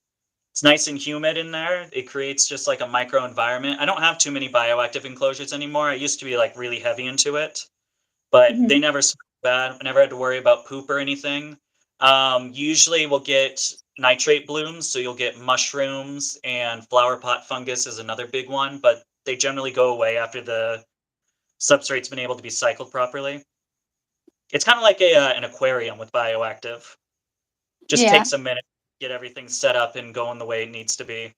It's nice and humid in there. It creates just like a micro environment. I don't have too many bioactive enclosures anymore. I used to be like really heavy into it, but they Mhm. never smelled bad. I never had to worry about poop or anything. Usually we'll get nitrate blooms, so you'll get mushrooms and flower pot fungus is another big one, but they generally go away after the substrate's been able to be cycled properly. It's kind of like an aquarium with bioactive. Just Yeah. takes a minute to get everything set up and going the way it needs to be.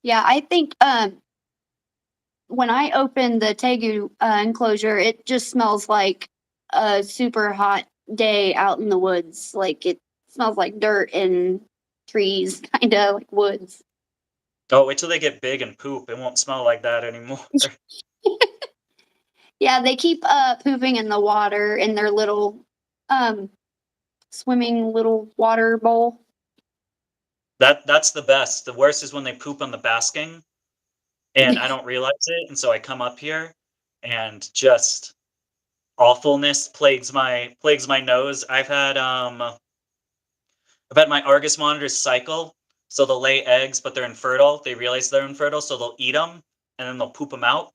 Yeah, I think when I open the Tegu enclosure, it just smells like a super hot day out in the woods. Like it smells like dirt and trees, kind of like woods. Oh, wait till they get big and poop. It won't smell like that anymore. Yeah, they keep pooping in the water in their little um swimming little water bowl. That's the best. The worst is when they poop on the basking and I don't realize it, and so I come up here and just awfulness plagues my nose. I've had my Argus monitors cycle So they'll lay eggs, but they're infertile. They realize they're infertile, so they'll eat them and then they'll poop them out.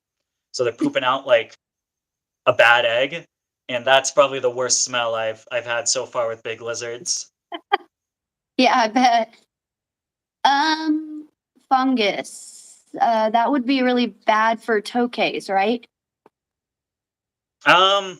So they're pooping out like a bad egg, and that's probably the worst smell I've had so far with big lizards. Yeah, I bet. Um, fungus. That would be really bad for tokays, right? Um,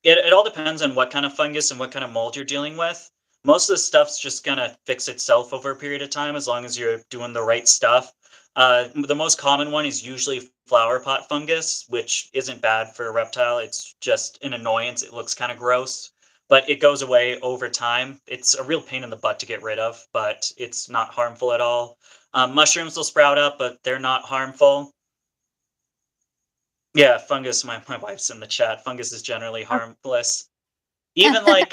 it all depends on what kind of fungus and what kind of mold you're dealing with. Most of the stuff's just gonna fix itself over a period of time as long as you're doing the right stuff. The most common one is usually flower pot fungus, which isn't bad for a reptile. It's just an annoyance. It looks kind of gross, but it goes away over time. It's a real pain in the butt to get rid of, but it's not harmful at all. Mushrooms will sprout up, but they're not harmful. Yeah, fungus. My wife's in the chat. Fungus is generally Oh. harmless. Even like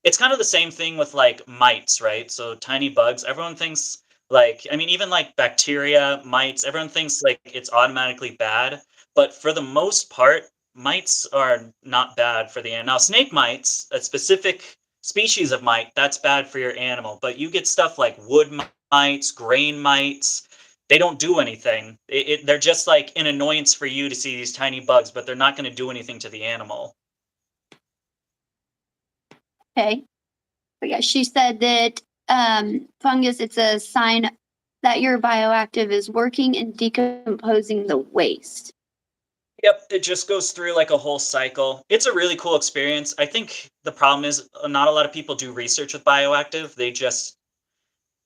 it's kind of the same thing with like mites, right? So tiny bugs. Everyone thinks like, I mean, even like bacteria, mites, everyone thinks like it's automatically bad. But for the most part, mites are not bad for the animal. Now, snake mites, a specific species of mite, that's bad for your animal. But you get stuff like wood mites, grain mites. They don't do anything. They're just like an annoyance for you to see these tiny bugs, but they're not going to do anything to the animal. Okay. But yeah, she said that fungus, it's a sign that your bioactive is working and decomposing the waste. Yep, it just goes through like a whole cycle. It's a really cool experience. I think the problem is not a lot of people do research with bioactive.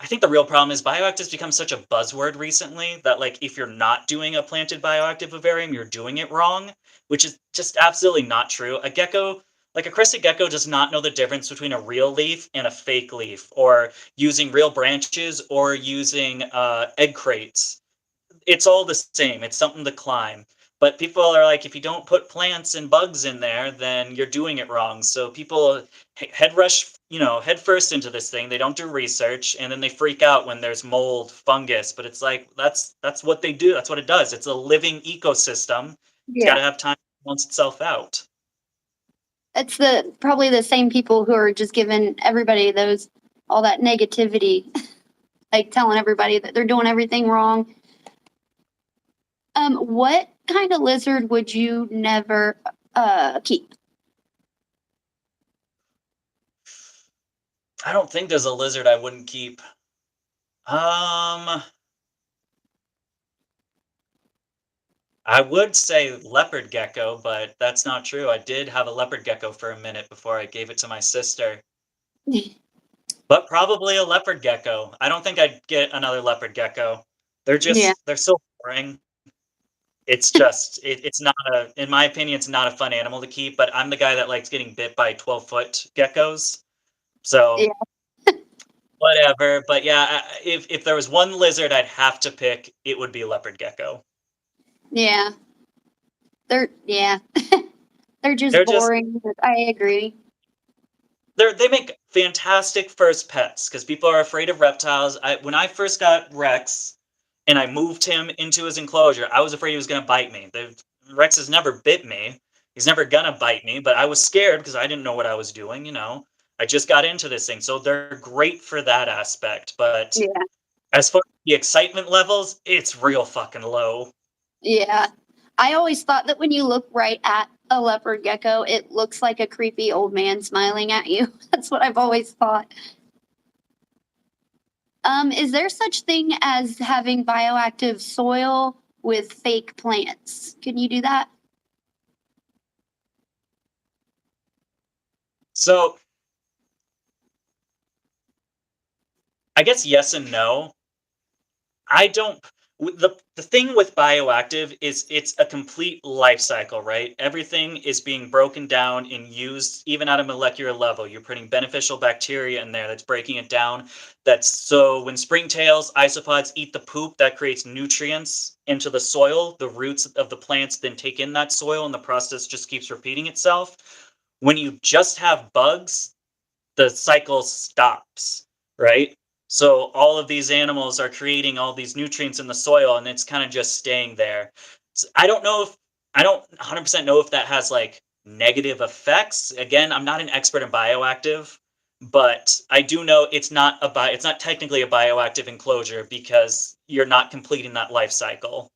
I think the real problem is bioactive's become such a buzzword recently that like if you're not doing a planted bioactive vivarium, you're doing it wrong, which is just absolutely not true. A gecko, like a crested gecko, does not know the difference between a real leaf and a fake leaf, or using real branches or using egg crates. It's all the same. It's something to climb. But people are like, if you don't put plants and bugs in there, then you're doing it wrong. So people head rush, head first into this thing. They don't do research, and then they freak out when there's mold, fungus. But it's like that's what they do. That's what it does. It's a living ecosystem. It's got Yeah. to have time to balance itself out. It's the probably the same people who are just giving everybody those all that negativity, like telling everybody that they're doing everything wrong. What kind of lizard would you never keep? I don't think there's a lizard I wouldn't keep. Um, I would say leopard gecko, but that's not true. I did have a leopard gecko for a minute before I gave it to my sister. But probably a leopard gecko. I don't think I'd get another leopard gecko. Yeah. They're so boring. It's not in my opinion, it's not a fun animal to keep, but I'm the guy that likes getting bit by 12-foot geckos. So Yeah. whatever. But yeah, if there was one lizard I'd have to pick, it would be a leopard gecko. Yeah. Yeah. They're just They're just boring. I agree. they make fantastic first pets because people are afraid of reptiles. When I first got Rex and I moved him into his enclosure, I was afraid he was going to bite me. Rex has never bit me. He's never gonna bite me, but I was scared because I didn't know what I was doing. I just got into this thing, so they're great for that aspect. But Yeah. as far as the excitement levels, it's real fucking low. Yeah. I always thought that when you look right at a leopard gecko, it looks like a creepy old man smiling at you. That's what I've always thought. Is there such thing as having bioactive soil with fake plants? Can you do that? So I guess yes and no. I don't. The thing with bioactive is it's a complete life cycle, right? Everything is being broken down and used even at a molecular level. You're putting beneficial bacteria in there that's breaking it down. That's so when springtails, isopods eat the poop, that creates nutrients into the soil. The roots of the plants then take in that soil, and the process just keeps repeating itself. When you just have bugs, the cycle stops, right? So all of these animals are creating all these nutrients in the soil, and it's kind of just staying there. So I don't 100% know if that has like negative effects. Again, I'm not an expert in bioactive, but I do know it's not technically a bioactive enclosure because you're not completing that life cycle.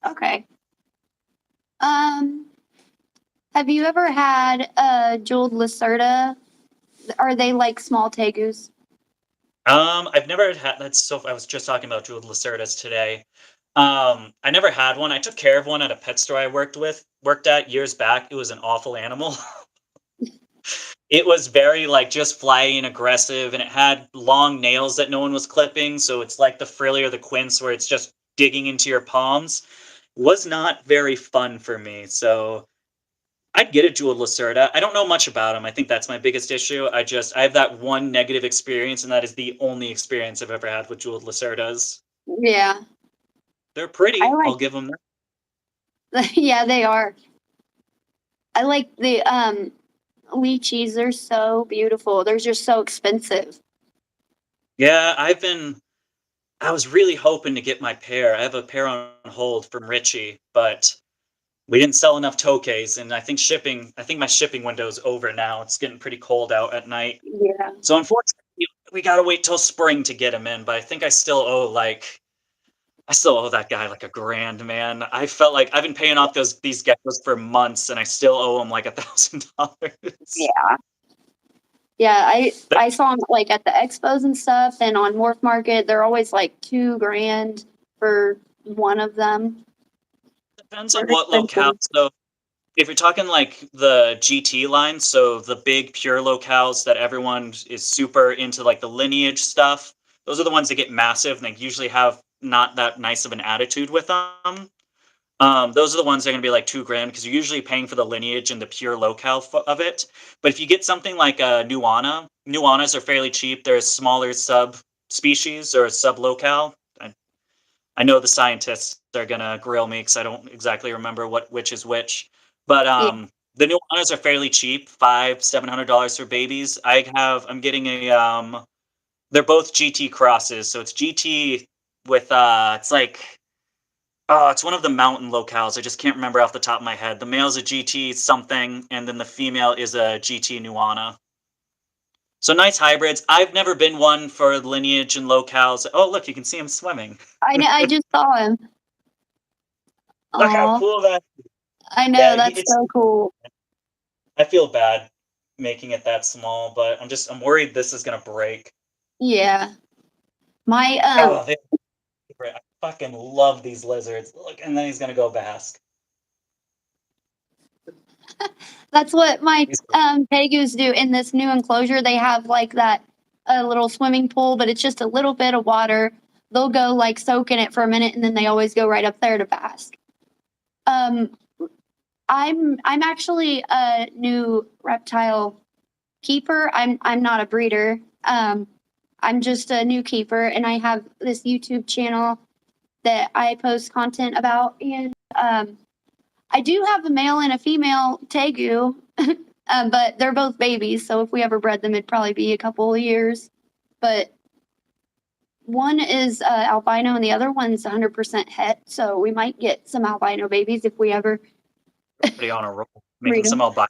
Okay. Um, have you ever had a jeweled Lacerda? Are they like small tegus? I've never had that's so I was just talking about jeweled lacerdas today. I never had one. I took care of one at a pet store I worked at years back. It was an awful animal. It was very like just flighty and aggressive, and it had long nails that no one was clipping. So it's like the frilly or the quince where it's just digging into your palms. Was not very fun for me. So I'd get a jeweled Lacerda. I don't know much about them. I think that's my biggest issue. I have that one negative experience, and that is the only experience I've ever had with jeweled Lacerdas. Yeah, They're I pretty. like. I'll give them that. Yeah, they are. I like the lychees. They're so beautiful. They're just so expensive. Yeah, I was really hoping to get my pair. I have a pair on hold from Richie, but we didn't sell enough tokes, and I think my shipping window's over now. It's getting pretty cold out at night. Yeah. So unfortunately, we gotta wait till spring to get them in, but I think I still owe that guy like a grand, man. I felt like I've been paying off these geckos for months, and I still owe him like $1,000. Yeah. Yeah, I saw them like at the expos and stuff, and on Morph Market, they're always like 2 grand for one of them. Depends on They're what locale. expensive. So if you're talking like the GT line, so the big pure locales that everyone is super into, like the lineage stuff, those are the ones that get massive and they usually have not that nice of an attitude with them. Those are the ones that are going to be like 2 grand because you're usually paying for the lineage and the pure locale of it. But if you get something like a Nuanas are fairly cheap. They're a smaller sub species or a sub locale. I know the scientists are going to grill me because I don't exactly remember which is which. But Yeah, the Nuanas are fairly cheap, $700 for babies. I'm getting they're both GT crosses, so it's GT with it's like oh, it's one of the mountain locales. I just can't remember off the top of my head. The male's a GT something, and then the female is a GT Nuana. So nice hybrids. I've never been one for lineage and locales. Oh, look, you can see him swimming. I know. I just saw him. Look how Oh, cool that. I know. Yeah, That's so cool. I feel bad making it that small, but I'm worried this is gonna break. Yeah. My Oh, I fucking love these lizards. Look, and then he's gonna go bask. that's what my He's tegus do in this new enclosure. They have like that a little swimming pool, but it's just a little bit of water. They'll go like soak in it for a minute, and then they always go right up there to bask. Um, I'm actually a new reptile keeper. I'm not a breeder. I'm just a new keeper, and I have this YouTube channel that I post content about. And I do have a male and a female tegu, but they're both babies. So if we ever bred them, it'd probably be a couple of years. But one is albino, and the other one's 100% het. So we might get some albino babies if we ever already on a roll, breed making some them. albinos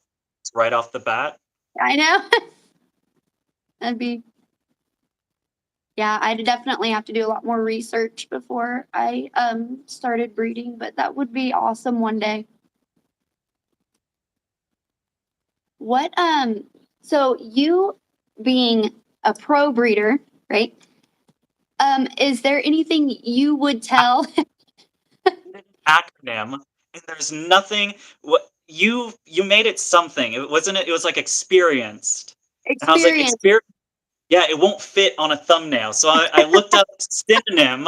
right off the bat. I know. That'd be, yeah, I'd definitely have to do a lot more research before I started breeding, but that would be awesome one day. What so you being a pro breeder, right? Is there anything you would tell? Acronym, and there's nothing. What you made it something. It wasn't. It was like experienced, and I was like Experience? experience. Yeah, it won't fit on a thumbnail. So I looked up synonym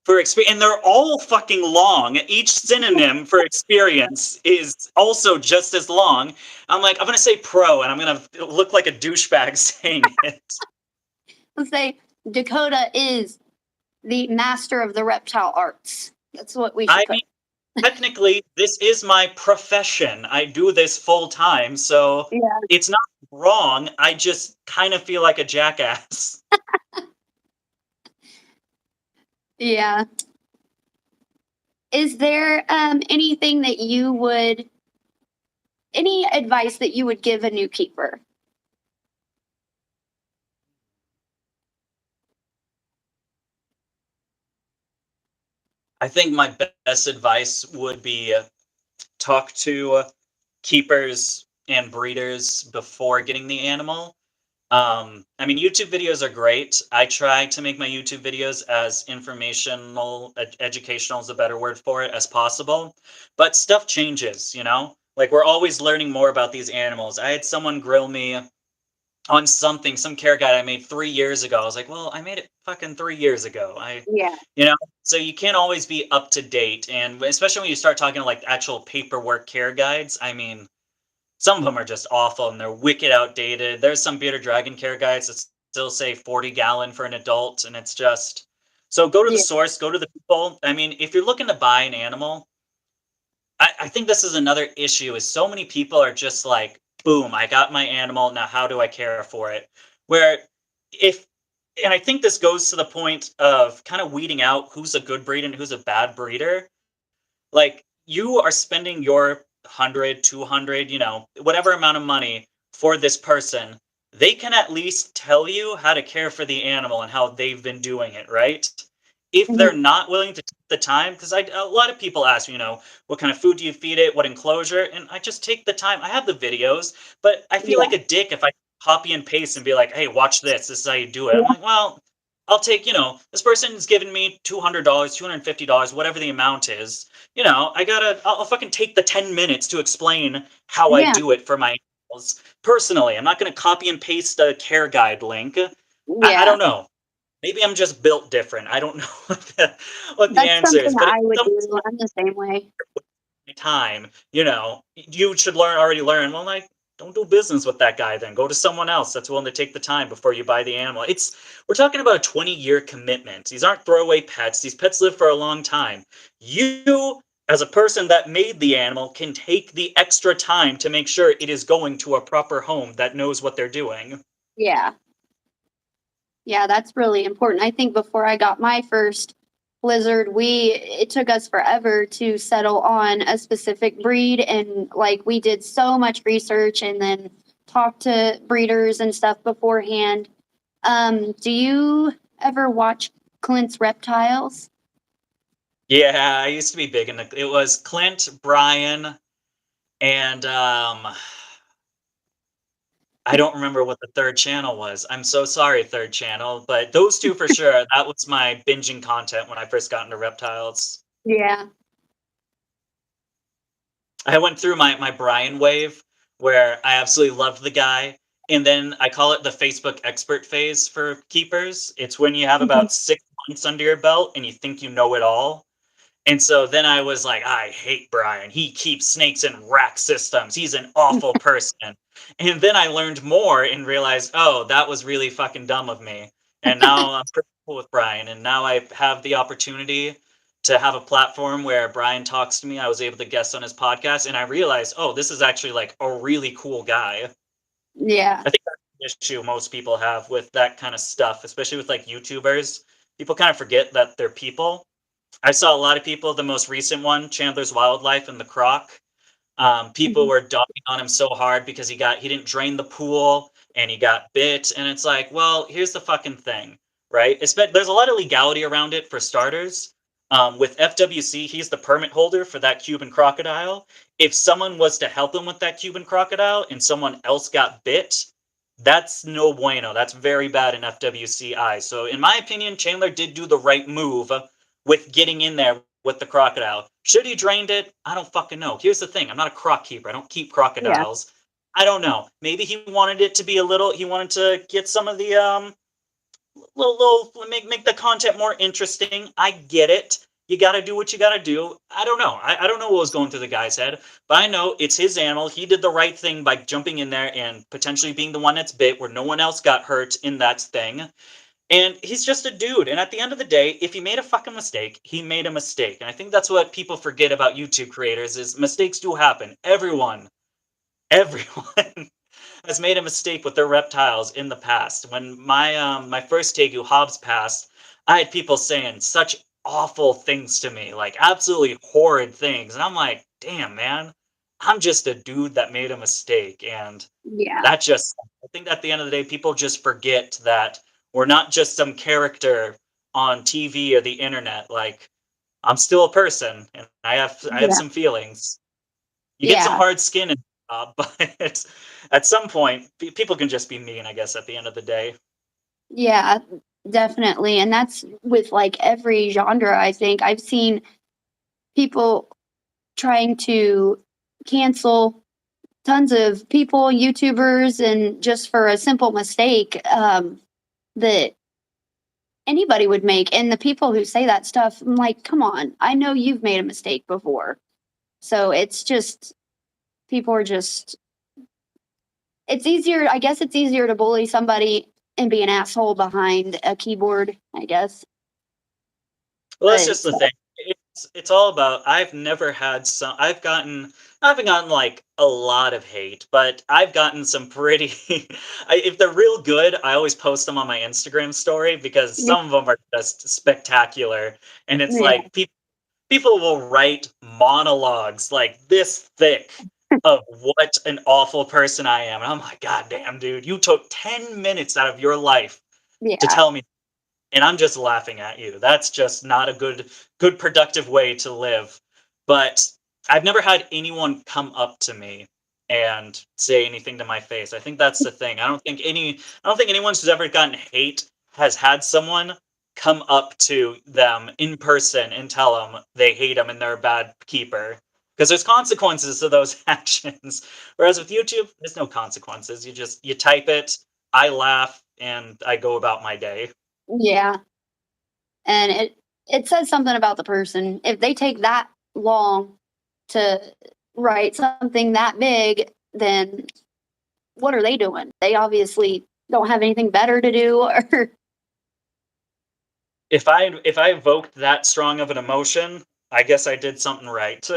for experience, and they're all fucking long. Each synonym for experience is also just as long. I'm like, I'm gonna say pro, and I'm gonna look like a douchebag saying it. Let's say Dakota is the master of the reptile arts. That's what we should I put. mean, technically, this is my profession. I do this full time, so Yeah. it's not wrong. I just kind of feel like a jackass. Yeah. Is there anything that you would, any advice that you would give a new keeper? I think my best advice would be talk to keepers and breeders before getting the animal. I mean, YouTube videos are great. I try to make my YouTube videos as informational, educational is a better word for it, as possible. But stuff changes, you know? Like, we're always learning more about these animals. I had someone grill me on something, some care guide I made 3 years ago. I was like, well, I made it fucking 3 years ago. Yeah. You know, so you can't always be up to date. And especially when you start talking like actual paperwork care guides, I mean, some of them are just awful and they're wicked outdated. There's some bearded dragon care guides that still say 40-gallon for an adult, and it's just so go to the Yeah. source, go to the people. I mean, if you're looking to buy an animal, I think this is another issue is so many people are just like, boom, I got my animal. Now how do I care for it? Where if and I think this goes to the point of kind of weeding out who's a good breed and who's a bad breeder. Like, you are spending your 100, 200, you know, whatever amount of money for this person. They can at least tell you how to care for the animal and how they've been doing it, right? If they're Mhm. not willing to take the time, because a lot of people ask me, you know, what kind of food do you feed it, what enclosure, and I just take the time. I have the videos, but I feel Yeah. like a dick if I copy and paste and be like, hey, watch this. This is how you do it. I'm Yeah. like, well, I'll take, you know, this person's given me $200, $250, whatever the amount is. You know, I'll fucking take the 10 minutes to explain how I Yeah. do it for my animals personally. I'm not going to copy and paste a care guide link. I Yeah. don't know. Maybe I'm just built different. I don't know what the That's answer something is, but if I would someone's do. I'm the same way. time, you know, you should already learn. Well, like, don't do business with that guy then. Go to someone else that's willing to take the time before you buy the animal. We're talking about a 20-year commitment. These aren't throwaway pets. These pets live for a long time. You, as a person that made the animal, can take the extra time to make sure it is going to a proper home that knows what they're doing. Yeah. Yeah, that's really important. I think before I got my first lizard, it took us forever to settle on a specific breed, and like we did so much research and then talked to breeders and stuff beforehand. Do you ever watch Clint's Reptiles? Yeah, I used to be big in it was Clint, Brian, and I don't remember what the 3rd channel was. I'm so sorry, 3rd channel, but those 2 for sure, that was my binging content when I first got into reptiles. Yeah. I went through my Brian wave where I absolutely loved the guy, and then I call it the Facebook expert phase for keepers. It's when you have Mhm. about 6 months under your belt and you think you know it all. And so then I was like, I hate Brian. He keeps snakes in rack systems. He's an awful person. And then I learned more and realized, oh, that was really fucking dumb of me. And now I'm pretty cool with Brian. And now I have the opportunity to have a platform where Brian talks to me. I was able to guest on his podcast, and I realized, oh, this is actually like a really cool guy. Yeah. I think that's the issue most people have with that kind of stuff, especially with like YouTubers. People kind of forget that they're people. I saw a lot of people, the most recent one, Chandler's Wildlife and the Croc. People Mhm. were dogging on him so hard because he didn't drain the pool and he got bit. And it's like, well, here's the fucking thing, right? There's a lot of legality around it for starters. With FWC, he's the permit holder for that Cuban crocodile. If someone was to help him with that Cuban crocodile and someone else got bit, that's no bueno. That's very bad in FWC eyes. So, in my opinion, Chandler did do the right move with getting in there with the crocodile. Should he drained it? I don't fucking know. Here's the thing: I'm not a croc keeper. I don't keep Yeah. crocodiles. I don't know. Maybe he wanted it to be a little. He wanted to get some of the little make the content more interesting. I get it. You got to do what you got to do. I don't know. I don't know what was going through the guy's head, but I know it's his animal. He did the right thing by jumping in there and potentially being the one that's bit where no one else got hurt in that thing. And he's just a dude. And at the end of the day, if he made a fucking mistake, he made a mistake. And I think that's what people forget about YouTube creators is mistakes do happen. Everyone has made a mistake with their reptiles in the past. When my first Tegu Hobbs passed, I had people saying such awful things to me, like absolutely horrid things. And I'm like, damn, man, I'm just a dude that made a mistake. And Yeah. that just, I think at the end of the day, people just forget that we're not just some character on TV or the internet. Like, I'm still a person, and I have Yeah. some feelings. You get some Yeah. hard skin in the job, but at some point, people can just be mean, I guess, at the end of the day. Yeah, definitely. And that's with like every genre, I think. I've seen people trying to cancel tons of people, YouTubers, and just for a simple mistake that anybody would make. And the people who say that stuff, I'm like, come on, I know you've made a mistake before. So it's just, people are just, it's easier, I guess it's easier to bully somebody and be an asshole behind a keyboard, I guess. Well, that's But just the thing. It's all about I've never had some I haven't gotten like a lot of hate, but I've gotten some pretty if they're real good, I always post them on my Instagram story because yeah, some of them are just spectacular. And it's yeah, like people will write monologues like this thick of what an awful person I am. And I'm like, God damn, dude, you took 10 minutes out of your life to yeah, tell me, and I'm just laughing at you. That's just not a good productive way to live. But I've never had anyone come up to me and say anything to my face. I think that's the thing. I don't think anyone who's ever gotten hate has had someone come up to them in person and tell them they hate them and they're a bad keeper. Because there's consequences to those actions. Whereas with YouTube, there's no consequences. You type it, I laugh, and I go about my day. yeah. And it says something about the person. If they take that long to write something that big, then what are they doing? They obviously don't have anything better to do or If I evoked that strong of an emotion, I guess I did something right.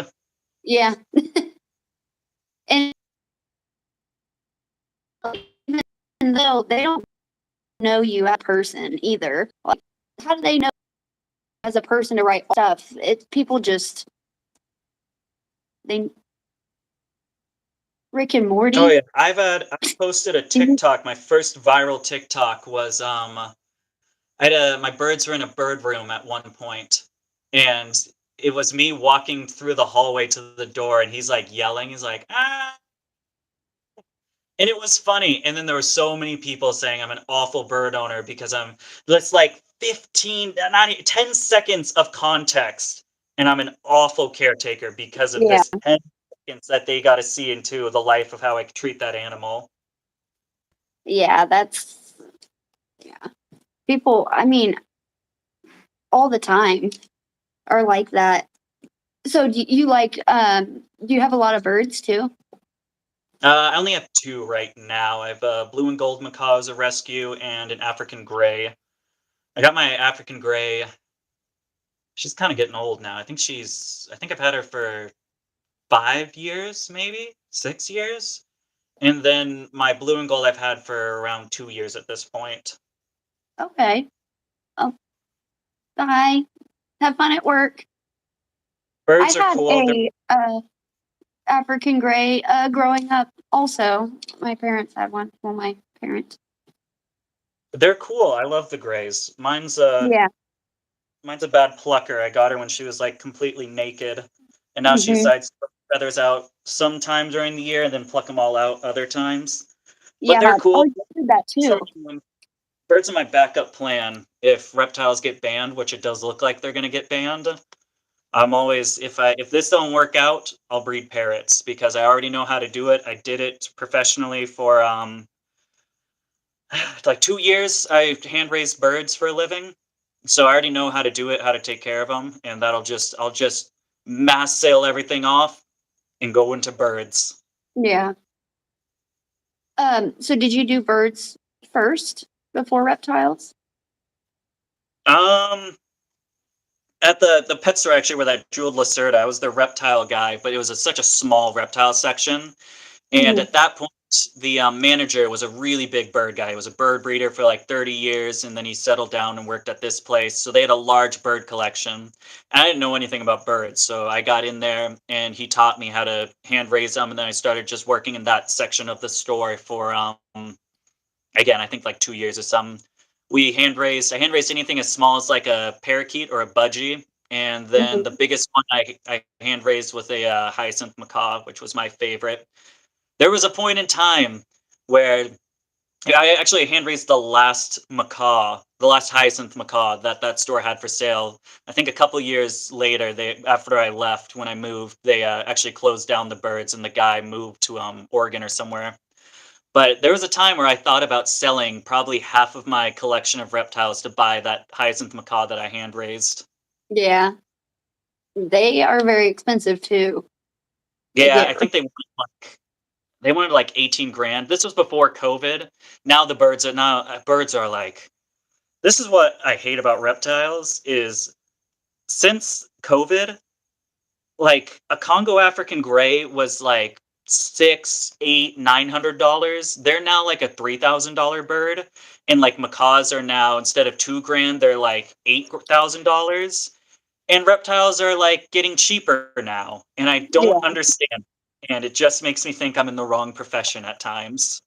yeah. And even though they don't know you as a person either, like how do they know as a person to write stuff? It's people just they Rick and Oh Morty. yeah, I posted a Mhm. TikTok. My first viral TikTok was I had my birds were in a bird room at one point, and it was me walking through the hallway to the door, and he's like yelling. He's like, ah, and it was funny. And then there were so many people saying I'm an awful bird owner because that's like 15, not 10 seconds of context, and I'm an awful caretaker because of Yeah, this 10 seconds that they got to see into the life of how I treat that animal. yeah, that's yeah. People, I mean, all the time are like that. So do you like do you have a lot of birds too? I only have two right now. I have a blue and gold macaw as a rescue and an African gray. I got my African gray. She's kind of getting old now. I think I've had her for 5 years, maybe 6 years. And then my blue and gold I've had for around 2 years at this point. Okay. Oh, bye. Have fun at work. I Birds are had cool. a African gray growing up also. My parents had one. Well, my parents. They're cool. I love the grays. Yeah. Mine's a bad plucker. I got her when she was like completely naked, and now she Hmm. decides to put feathers out sometime during the year and then pluck them all out other times. But Yeah. they're Oh, cool. you did that Birds too. are birds are my backup plan if reptiles get banned, which it does look like they're going to get banned. I'm always if this don't work out, I'll breed parrots because I already know how to do it. I did it professionally for like 2 years. I hand raised birds for a living, so I already know how to do it, how to take care of them, and I'll just mass sale everything off and go into birds. Yeah. So did you do birds first before reptiles? Um, at the pet store actually where that jeweled Lacerda, I was the reptile guy, but it was such a small reptile section. And Mhm. at that point, the manager was a really big bird guy. He was a bird breeder for like 30 years, and then he settled down and worked at this place. So they had a large bird collection. And I didn't know anything about birds, so I got in there, and he taught me how to hand raise them. And then I started just working in that section of the store for again, I think like 2 years or something. I hand raised anything as small as like a parakeet or a budgie, and then the Mhm. biggest one I hand raised was a hyacinth macaw, which was my favorite. There was a point in time where yeah, I actually hand raised the last macaw, the last hyacinth macaw that that store had for sale. I think a couple years later, they after I left when I moved, they actually closed down the birds, and the guy moved to Oregon or somewhere. But there was a time where I thought about selling probably half of my collection of reptiles to buy that hyacinth macaw that I hand raised. Yeah, they are very expensive too to Yeah, I get. think they wanted like 18 grand. This was before COVID. Now birds are like this is what I hate about reptiles is since COVID, like a Congo African gray was like six, eight, $900. They're now like a $3,000 bird, and like macaws are now instead of 2 grand, they're like $8,000. And reptiles are like getting cheaper now, and I don't Yeah. understand. And it just makes me think I'm in the wrong profession at times.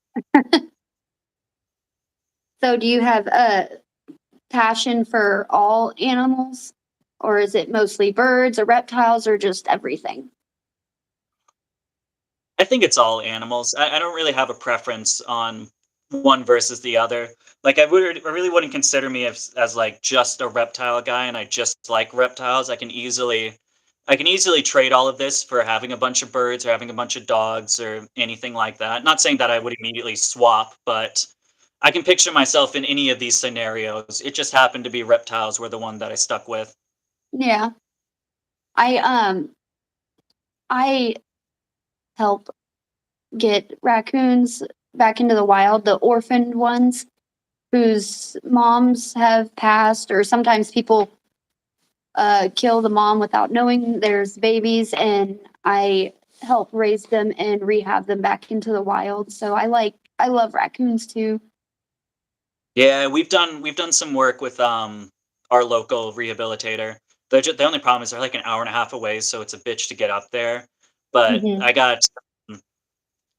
So do you have a passion for all animals, or is it mostly birds or reptiles or just everything? I think it's all animals. I don't really have a preference on one versus the other. Like I really wouldn't consider me as like just a reptile guy, and I just like reptiles. I can easily trade all of this for having a bunch of birds or having a bunch of dogs or anything like that. Not saying that I would immediately swap, but I can picture myself in any of these scenarios. It just happened to be reptiles were the one that I stuck with. Yeah. I I help get raccoons back into the wild, the orphaned ones whose moms have passed, or sometimes people kill the mom without knowing there's babies, and I help raise them and rehab them back into the wild. So I love raccoons too. Yeah, we've done some work with our local rehabilitator. The only problem is they're like an hour and a half away, so it's a bitch to get up there. But Hmm.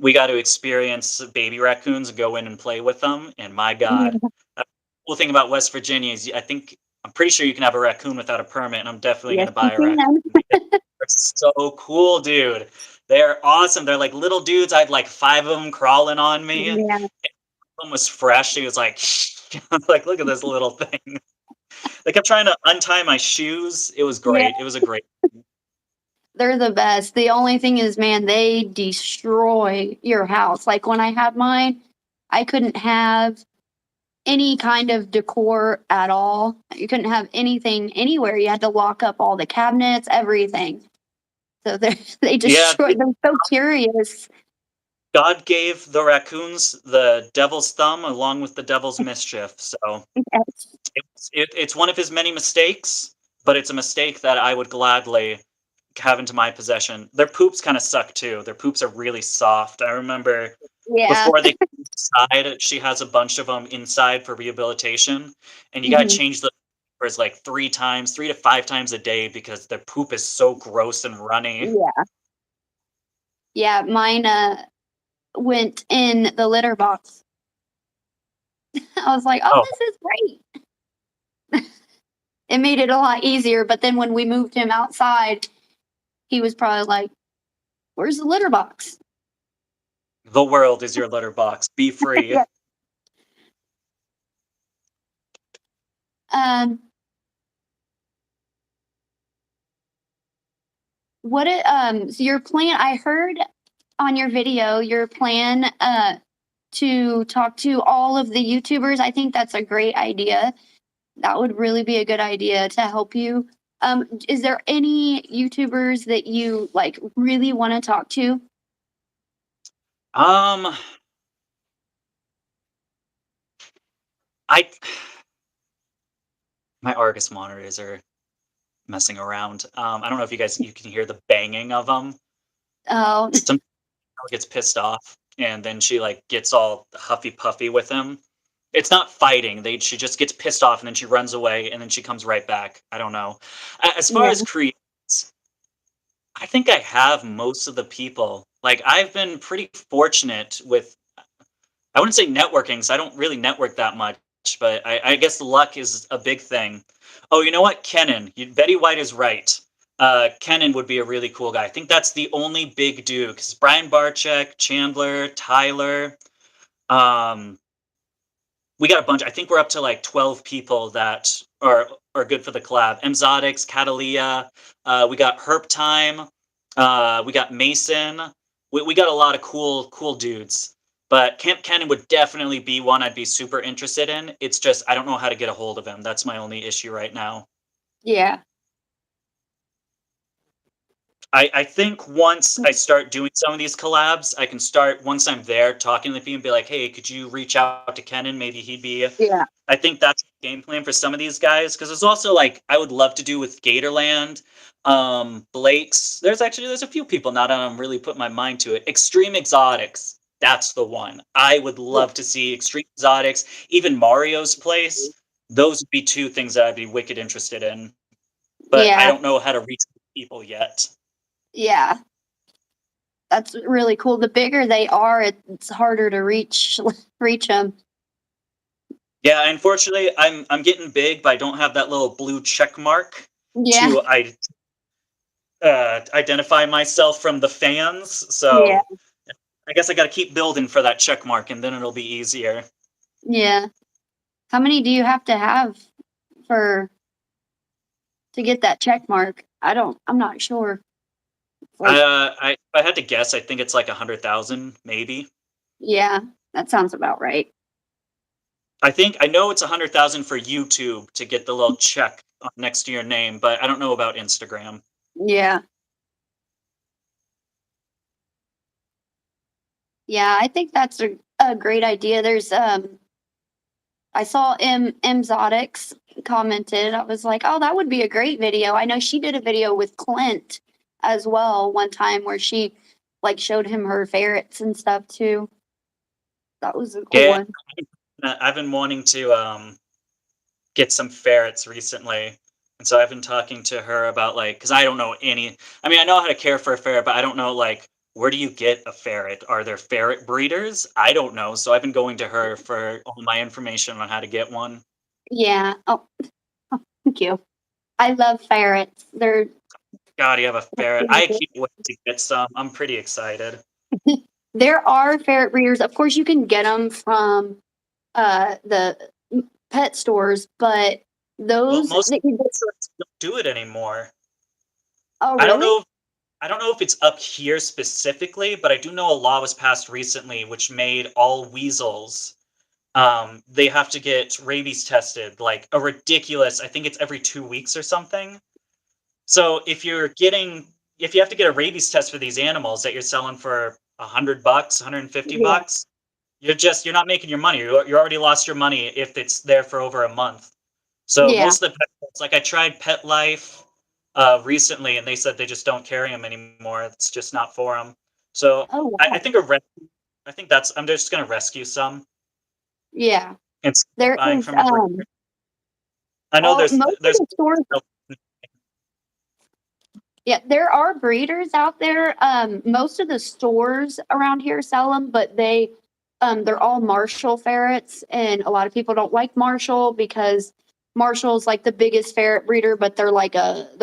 we got to experience baby raccoons and go in and play with them. And my God, the cool thing about West Virginia is I'm pretty sure you can have a raccoon without a permit, and I'm definitely Yes, gonna you buy a raccoon can. because they're so cool, dude. They're awesome. They're like little dudes. I had like five of them crawling on me. Yeah, One was fresh. She was like, like, look at this little thing. They kept trying to untie my shoes. It was yeah, great. It was a great. they're the best. The only thing is, man, they destroy your house. Like when I had mine, I couldn't have any kind of decor at all. You couldn't have anything anywhere. You had to lock up all the cabinets, everything. So they Yeah, destroy. They're so curious. God gave the raccoons the devil's thumb along with the devil's mischief. So Yes. it's one of his many mistakes, but it's a mistake that I would gladly have into my possession. Their poops kind of suck too. Their poops are really soft. I remember Yeah. before they come inside, she has a bunch of them inside for rehabilitation, and you gotta Mhm. change the diapers like 3 times, 3 to 5 times a day because their poop is so gross and runny. Yeah. Yeah. Mine went in the litter box. I was like, oh, Oh, this is great. It made it a lot easier. But then when we moved him outside, he was probably like, where's the litter box? the world is your litter box. Be free. Yeah. Um, so your plan, I heard on your video, your plan to talk to all of the YouTubers. I think that's a great idea. That would really be a good idea to help you. Is there any YouTubers that you like really want to talk to? Um, I my Argus monitors are messing around. I don't know if you can hear the banging of them. Oh, Some girl gets pissed off, and then she like gets all huffy puffy with him. It's not fighting. She just gets pissed off, and then she runs away, and then she comes right back. I don't know. As far yeah. as creators, I think I have most of the people. Like I've been pretty fortunate with. I wouldn't say networking, 'cause I don't really network that much. but I guess luck is a big thing. Oh, you know what? Kennen. Betty White is right. Kennen would be a really cool guy. I think that's the only big dude because Brian Barczyk, Chandler, Tyler. Um, we got a bunch. I think we're up to like 12 people that are good for the collab. Mzotix, Catalia. We got Herp Time. We got Mason. We got a lot of cool dudes. But Camp Cannon would definitely be one I'd be super interested in. It's just I don't know how to get a hold of him. That's my only issue right now. Yeah. I think once I start doing some of these collabs, I can start once I'm there talking to people and be like, hey, could you reach out to Kennen? Maybe he'd be. Yeah. I think that's the game plan for some of these guys because there's also like I would love to do with Gatorland, Blake's. There's a few people now that I'm really putting my mind to it. Extreme Exotics, that's the one. I would love to see Extreme Exotics, even Mario's Place. Those would be two things that I'd be wicked interested in, but I Yeah. don't know how to reach people yet. Yeah. That's really cool. The bigger they are, it's harder to reach them. Yeah, unfortunately, I'm getting big, but I don't have that little blue check mark Yeah. to identify myself from the fans. Yeah. So I guess I got to keep building for that check mark, and then it'll be easier. Yeah. How many do you have to have to get that check mark? I'm not sure. Like, If I had to guess, I think it's like 100,000, maybe. yeah, that sounds about right. I know it's 100,000 for YouTube to get the little check next to your name, but I don't know about Instagram. Yeah. Yeah, I think that's a great idea. There's I saw Mzotix commented. I was like, oh, that would be a great video. I know she did a video with Clint as well one time where she like showed him her ferrets and stuff too. That was a cool Yeah, one. I've been wanting to get some ferrets recently. And so I've been talking to her about like, because I don't know any. I mean, I know how to care for a ferret, but I don't know like where do you get a ferret? Are there ferret breeders? I don't know. So I've been going to her for all my information on how to get one. Yeah. Oh, thank you. I love ferrets. They're God, you have a ferret. I can't wait to get some. I'm pretty excited. there are ferret breeders. Of course, you can get them from the pet stores, but Well, those most that you get, ferrets don't do it anymore. oh I don't really? know. I don't know if it's up here specifically, but I do know a law was passed recently which made all weasels they have to get rabies tested like a ridiculous, I think it's every 2 weeks or something. So if you have to get a rabies test for these animals that you're selling for $100, Yeah. $150, you're not making your money. You already lost your money if it's there for over a month. So Yeah. most of the pet stores, like I tried Pet Life recently, and they said they just don't carry them anymore. It's just not for them. So Oh I wow. think I'm just gonna rescue some Yeah. instead of There buying is from a breeder. I know all most of there's the stores. Yeah, there are breeders out there. Most of the stores around here sell them, but they're all Marshall ferrets, and a lot of people don't like Marshall because Marshall's like the biggest ferret breeder, but they're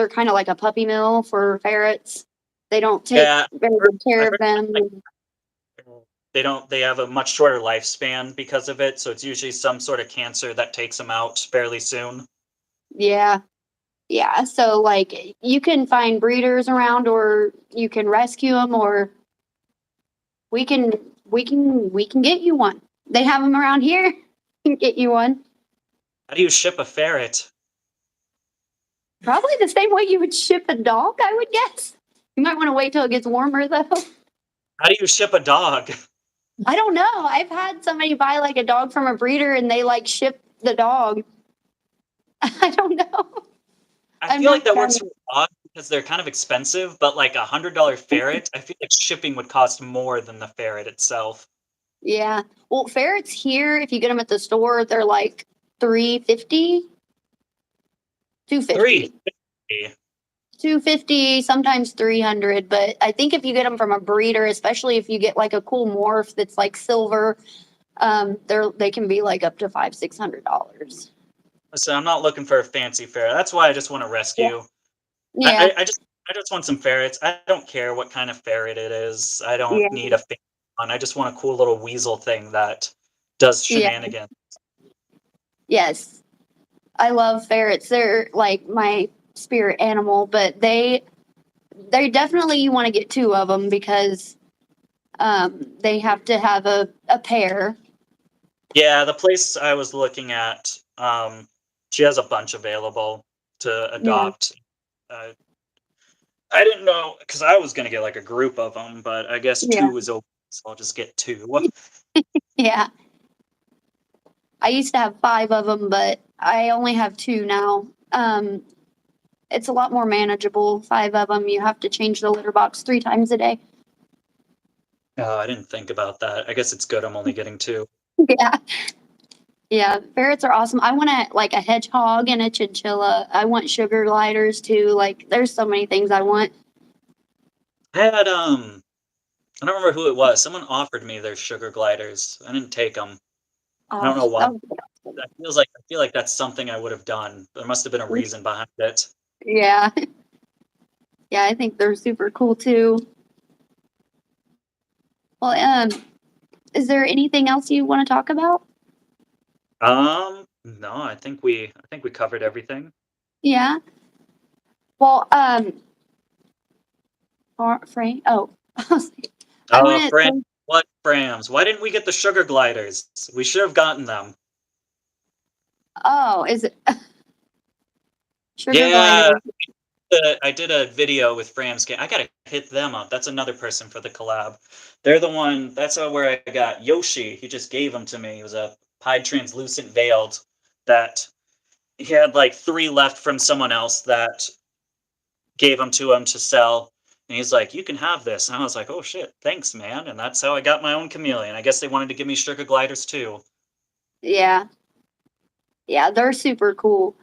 kind of like a puppy mill for ferrets. They don't take yeah. very good I care of heard them. like they have a much shorter lifespan because of it, so it's usually some sort of cancer that takes them out fairly soon. Yeah, yeah. So like you can find breeders around, or you can rescue them, or we can we can get you one. They have them around here. We can get you one. How do you ship a ferret? Probably the same way you would ship a dog, I would guess. You might want to wait till it gets warmer though. How do you ship a dog? I don't know. I've had somebody buy like a dog from a breeder and they like ship the dog. I don't know. I I'm feel like not that sure. works for dogs because they're kind of expensive, but like $100 ferret, I feel like shipping would cost more than the ferret itself. Yeah. Well, ferrets here, if you get them at the store, they're like 350, 250. 350. 250, sometimes 300, but I think if you get them from a breeder, especially if you get like a cool morph that's like silver, They can be like up to $500-600. So I'm not looking for a fancy ferret. That's why I just want to Yeah. rescue. Yeah. I just want some ferrets. I don't care what kind of ferret it is. I don't Yeah. need a fancy one. I just want a cool little weasel thing that does Yeah. shenanigans. Yes. I love ferrets. They're like my spirit animal, but they definitely, you want to get two of them because they have to have a pair. Yeah, the place I was looking at, she has a bunch available to Yeah. adopt. Uh, I didn't know because I was gonna get like a group of them, but I guess Yeah. two is open, so I'll just get two. Yeah. I used to have five of them, but I only have two now. It's a lot more manageable. Five of them, you have to change the litter box 3 times a day. Oh, I didn't think about that. I guess it's good I'm only getting two. Yeah. Yeah. Ferrets are awesome. I want like a hedgehog and a chinchilla. I want sugar gliders too. Like, there's so many things I want. I had I don't remember who it was. Someone offered me their sugar gliders. I didn't take them. I Oh, don't know why. that would be awesome. I feel like that's something I would have done. There must have been a reason behind it. Yeah. Yeah, I think they're super cool too. Well, is there anything else you want to talk about? No, I think we covered everything. Yeah. Well, Frank. Oh, I Oh, want Fran, to. what Frams? Why didn't we get the sugar gliders? We should have gotten them. Oh, is it sugar glider? Yeah, I did a video with Frams. I gotta hit them up. That's another person for the collab. They're the one. That's where I got Yoshi. He just gave them to me. He was a pied translucent veiled that he had like three left from someone else that gave them to him to sell. And he's like, "You can have this." And I was like, "Oh shit, thanks, man." And that's how I got my own chameleon. I guess they wanted to give me sugar gliders too. Yeah. Yeah, they're super cool.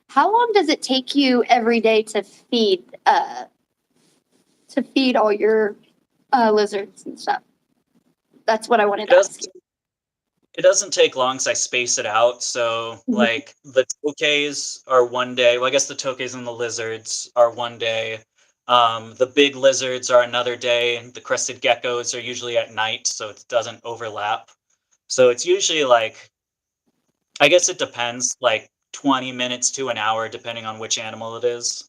How long does it take you every day to feed all your lizards and stuff? That's what I wanted It to ask doesn't you. it doesn't take long because I space it out. So Mhm. like the tokays are one day. Well, I guess the tokays and the lizards are one day. The big lizards are another day. The crested geckos are usually at night, so it doesn't overlap. So it's usually like I guess it depends, like 20 minutes to an hour, depending on which animal it is.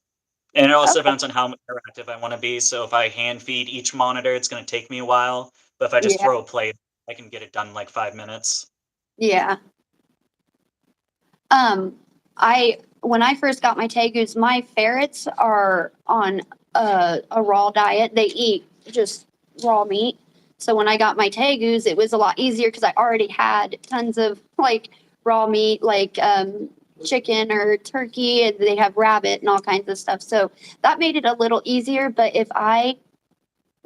And it also Okay. depends on how interactive I want to be. So if I hand feed each monitor, it's going to take me a while. But if I just Yeah. throw a plate, I can get it done in like 5 minutes. Yeah. Um, I when I first got my tegus, my ferrets are on a raw diet. They eat just raw meat. So when I got my tegus, it was a lot easier because I already had tons of like raw meat, like chicken or turkey, and they have rabbit and all kinds of stuff. So that made it a little easier. But if I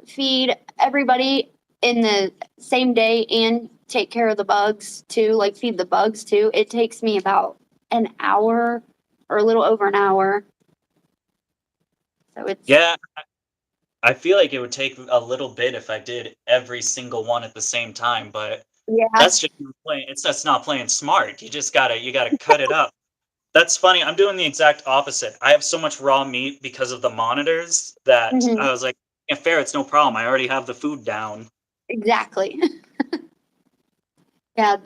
feed everybody in the same day and take care of the bugs too, like feed the bugs too, it takes me about an hour or a little over an hour. So it's, Yeah, I feel like it would take a little bit if I did every single one at the same time, but yeah. that's just not playing. It's that's not playing smart. You gotta cut it up. That's funny. I'm doing the exact opposite. I have so much raw meat because of the monitors that Mhm. I was like, yeah, fair, it's no problem. I already have the food down. Exactly. Yeah.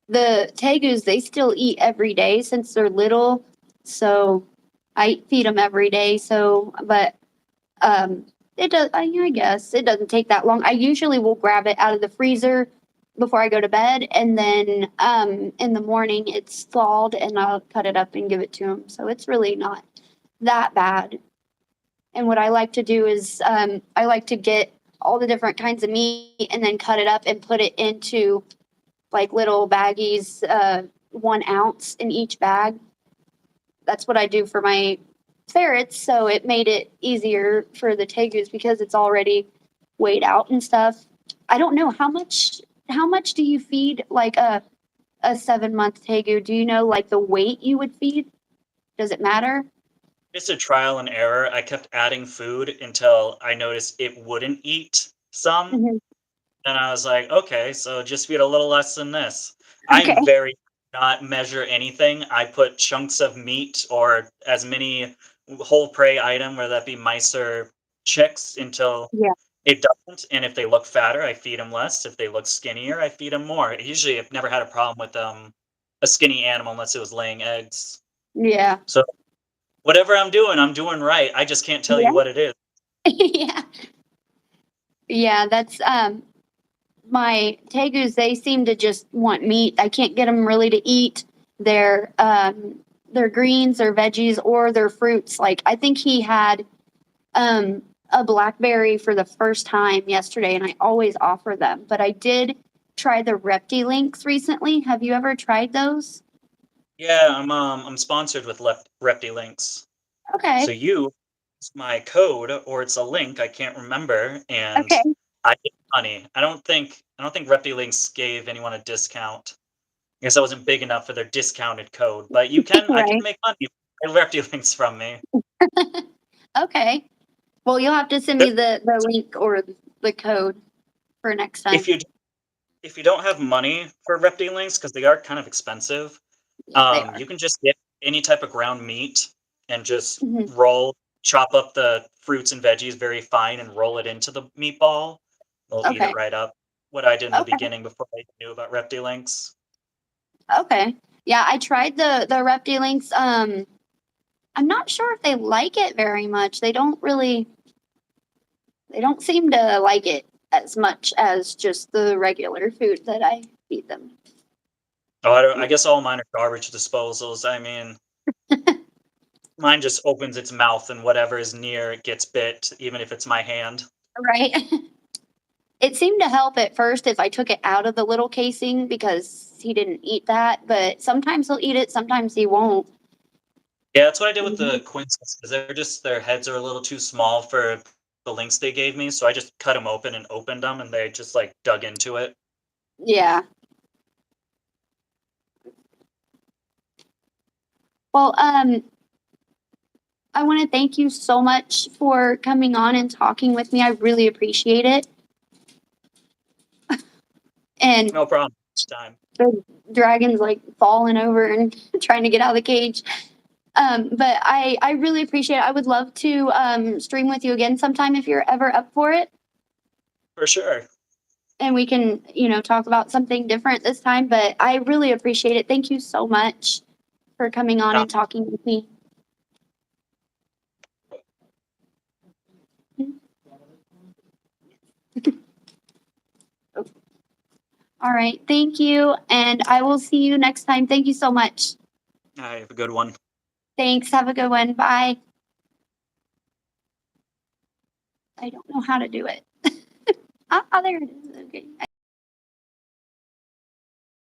The tegus, they still eat every day since they're little. So I feed them every day. So, but Um, it does. I guess it doesn't take that long. I usually will grab it out of the freezer before I go to bed, and then in the morning it's thawed, and I'll cut it up and give it to him. So it's really not that bad. And what I like to do is I like to get all the different kinds of meat and then cut it up and put it into like little baggies, 1 ounce in each bag. That's what I do for my ferrets. So it made it easier for the tegus because it's already weighed out and stuff. I don't know how much do you feed like a 7 month tegu? Do you know like the weight you would feed? Does it matter? It's a trial and error. I kept adding food until I noticed it wouldn't eat some. Mhm. And I was like, okay, so just feed a little less than this. Okay. I'm very not measure anything. I put chunks of meat or as many whole prey item, whether that be mice or chicks, until Yeah. it doesn't. And if they look fatter, I feed them less. If they look skinnier, I feed them more. Usually, I've never had a problem with a skinny animal unless it was laying eggs. Yeah. So whatever I'm doing right. I just can't tell you Yeah. what it is. Yeah. Yeah, that's my tegus. They seem to just want meat. I can't get them really to eat their greens or veggies or their fruits. Like I think he had a blackberry for the first time yesterday, and I always offer them. But I did try the Reptilinks recently. Have you ever tried those? Yeah, I'm sponsored with Left Reptilinks. So Okay. you it's my code or it's a link, I can't remember, and Okay. I get money. I don't think Reptilinks gave anyone a discount. I guess I wasn't big enough for their discounted code, but I can Right. make money with Reptilinks from me. Okay. Well, you'll have to send me Th- the link or the code for next time. If you if you don't have money for Reptilinks, because they are kind of expensive, Yeah, they are. you can just get any type of ground meat and just Mhm. chop up the fruits and veggies very fine and roll it into the meatball. They'll eat it Okay. right up. What I did in the Okay. beginning before I knew about Reptilinks. Okay. Yeah, I tried the Reptilinks. I'm not sure if they like it very much. They don't seem to like it as much as just the regular food that I feed them. Oh, I guess all mine are garbage disposals. I mean, mine just opens its mouth and whatever is near it gets bit, even if it's my hand. Right? It seemed to help at first if I took it out of the little casing because he didn't eat that, but sometimes he'll eat it, sometimes he won't. Yeah, that's what I did with the Mhm. Quinces, because their heads are a little too small for the links they gave me. So I just cut them open and opened them, and they just like dug into it. Yeah. Well, I want to thank you so much for coming on and talking with me. I really appreciate it. And No problem. Each time. the dragon's like falling over and trying to get out of the cage. But I really appreciate it. I would love to stream with you again sometime if you're ever up for it. For sure. And we can, talk about something different this time. But I really appreciate it. Thank you so much for coming on Uh, and talking with me. All right. Thank you. And I will see you next time. Thank you so much. I have a good one. Thanks. Have a good one. Bye. I don't know how to do it. There it is. Okay.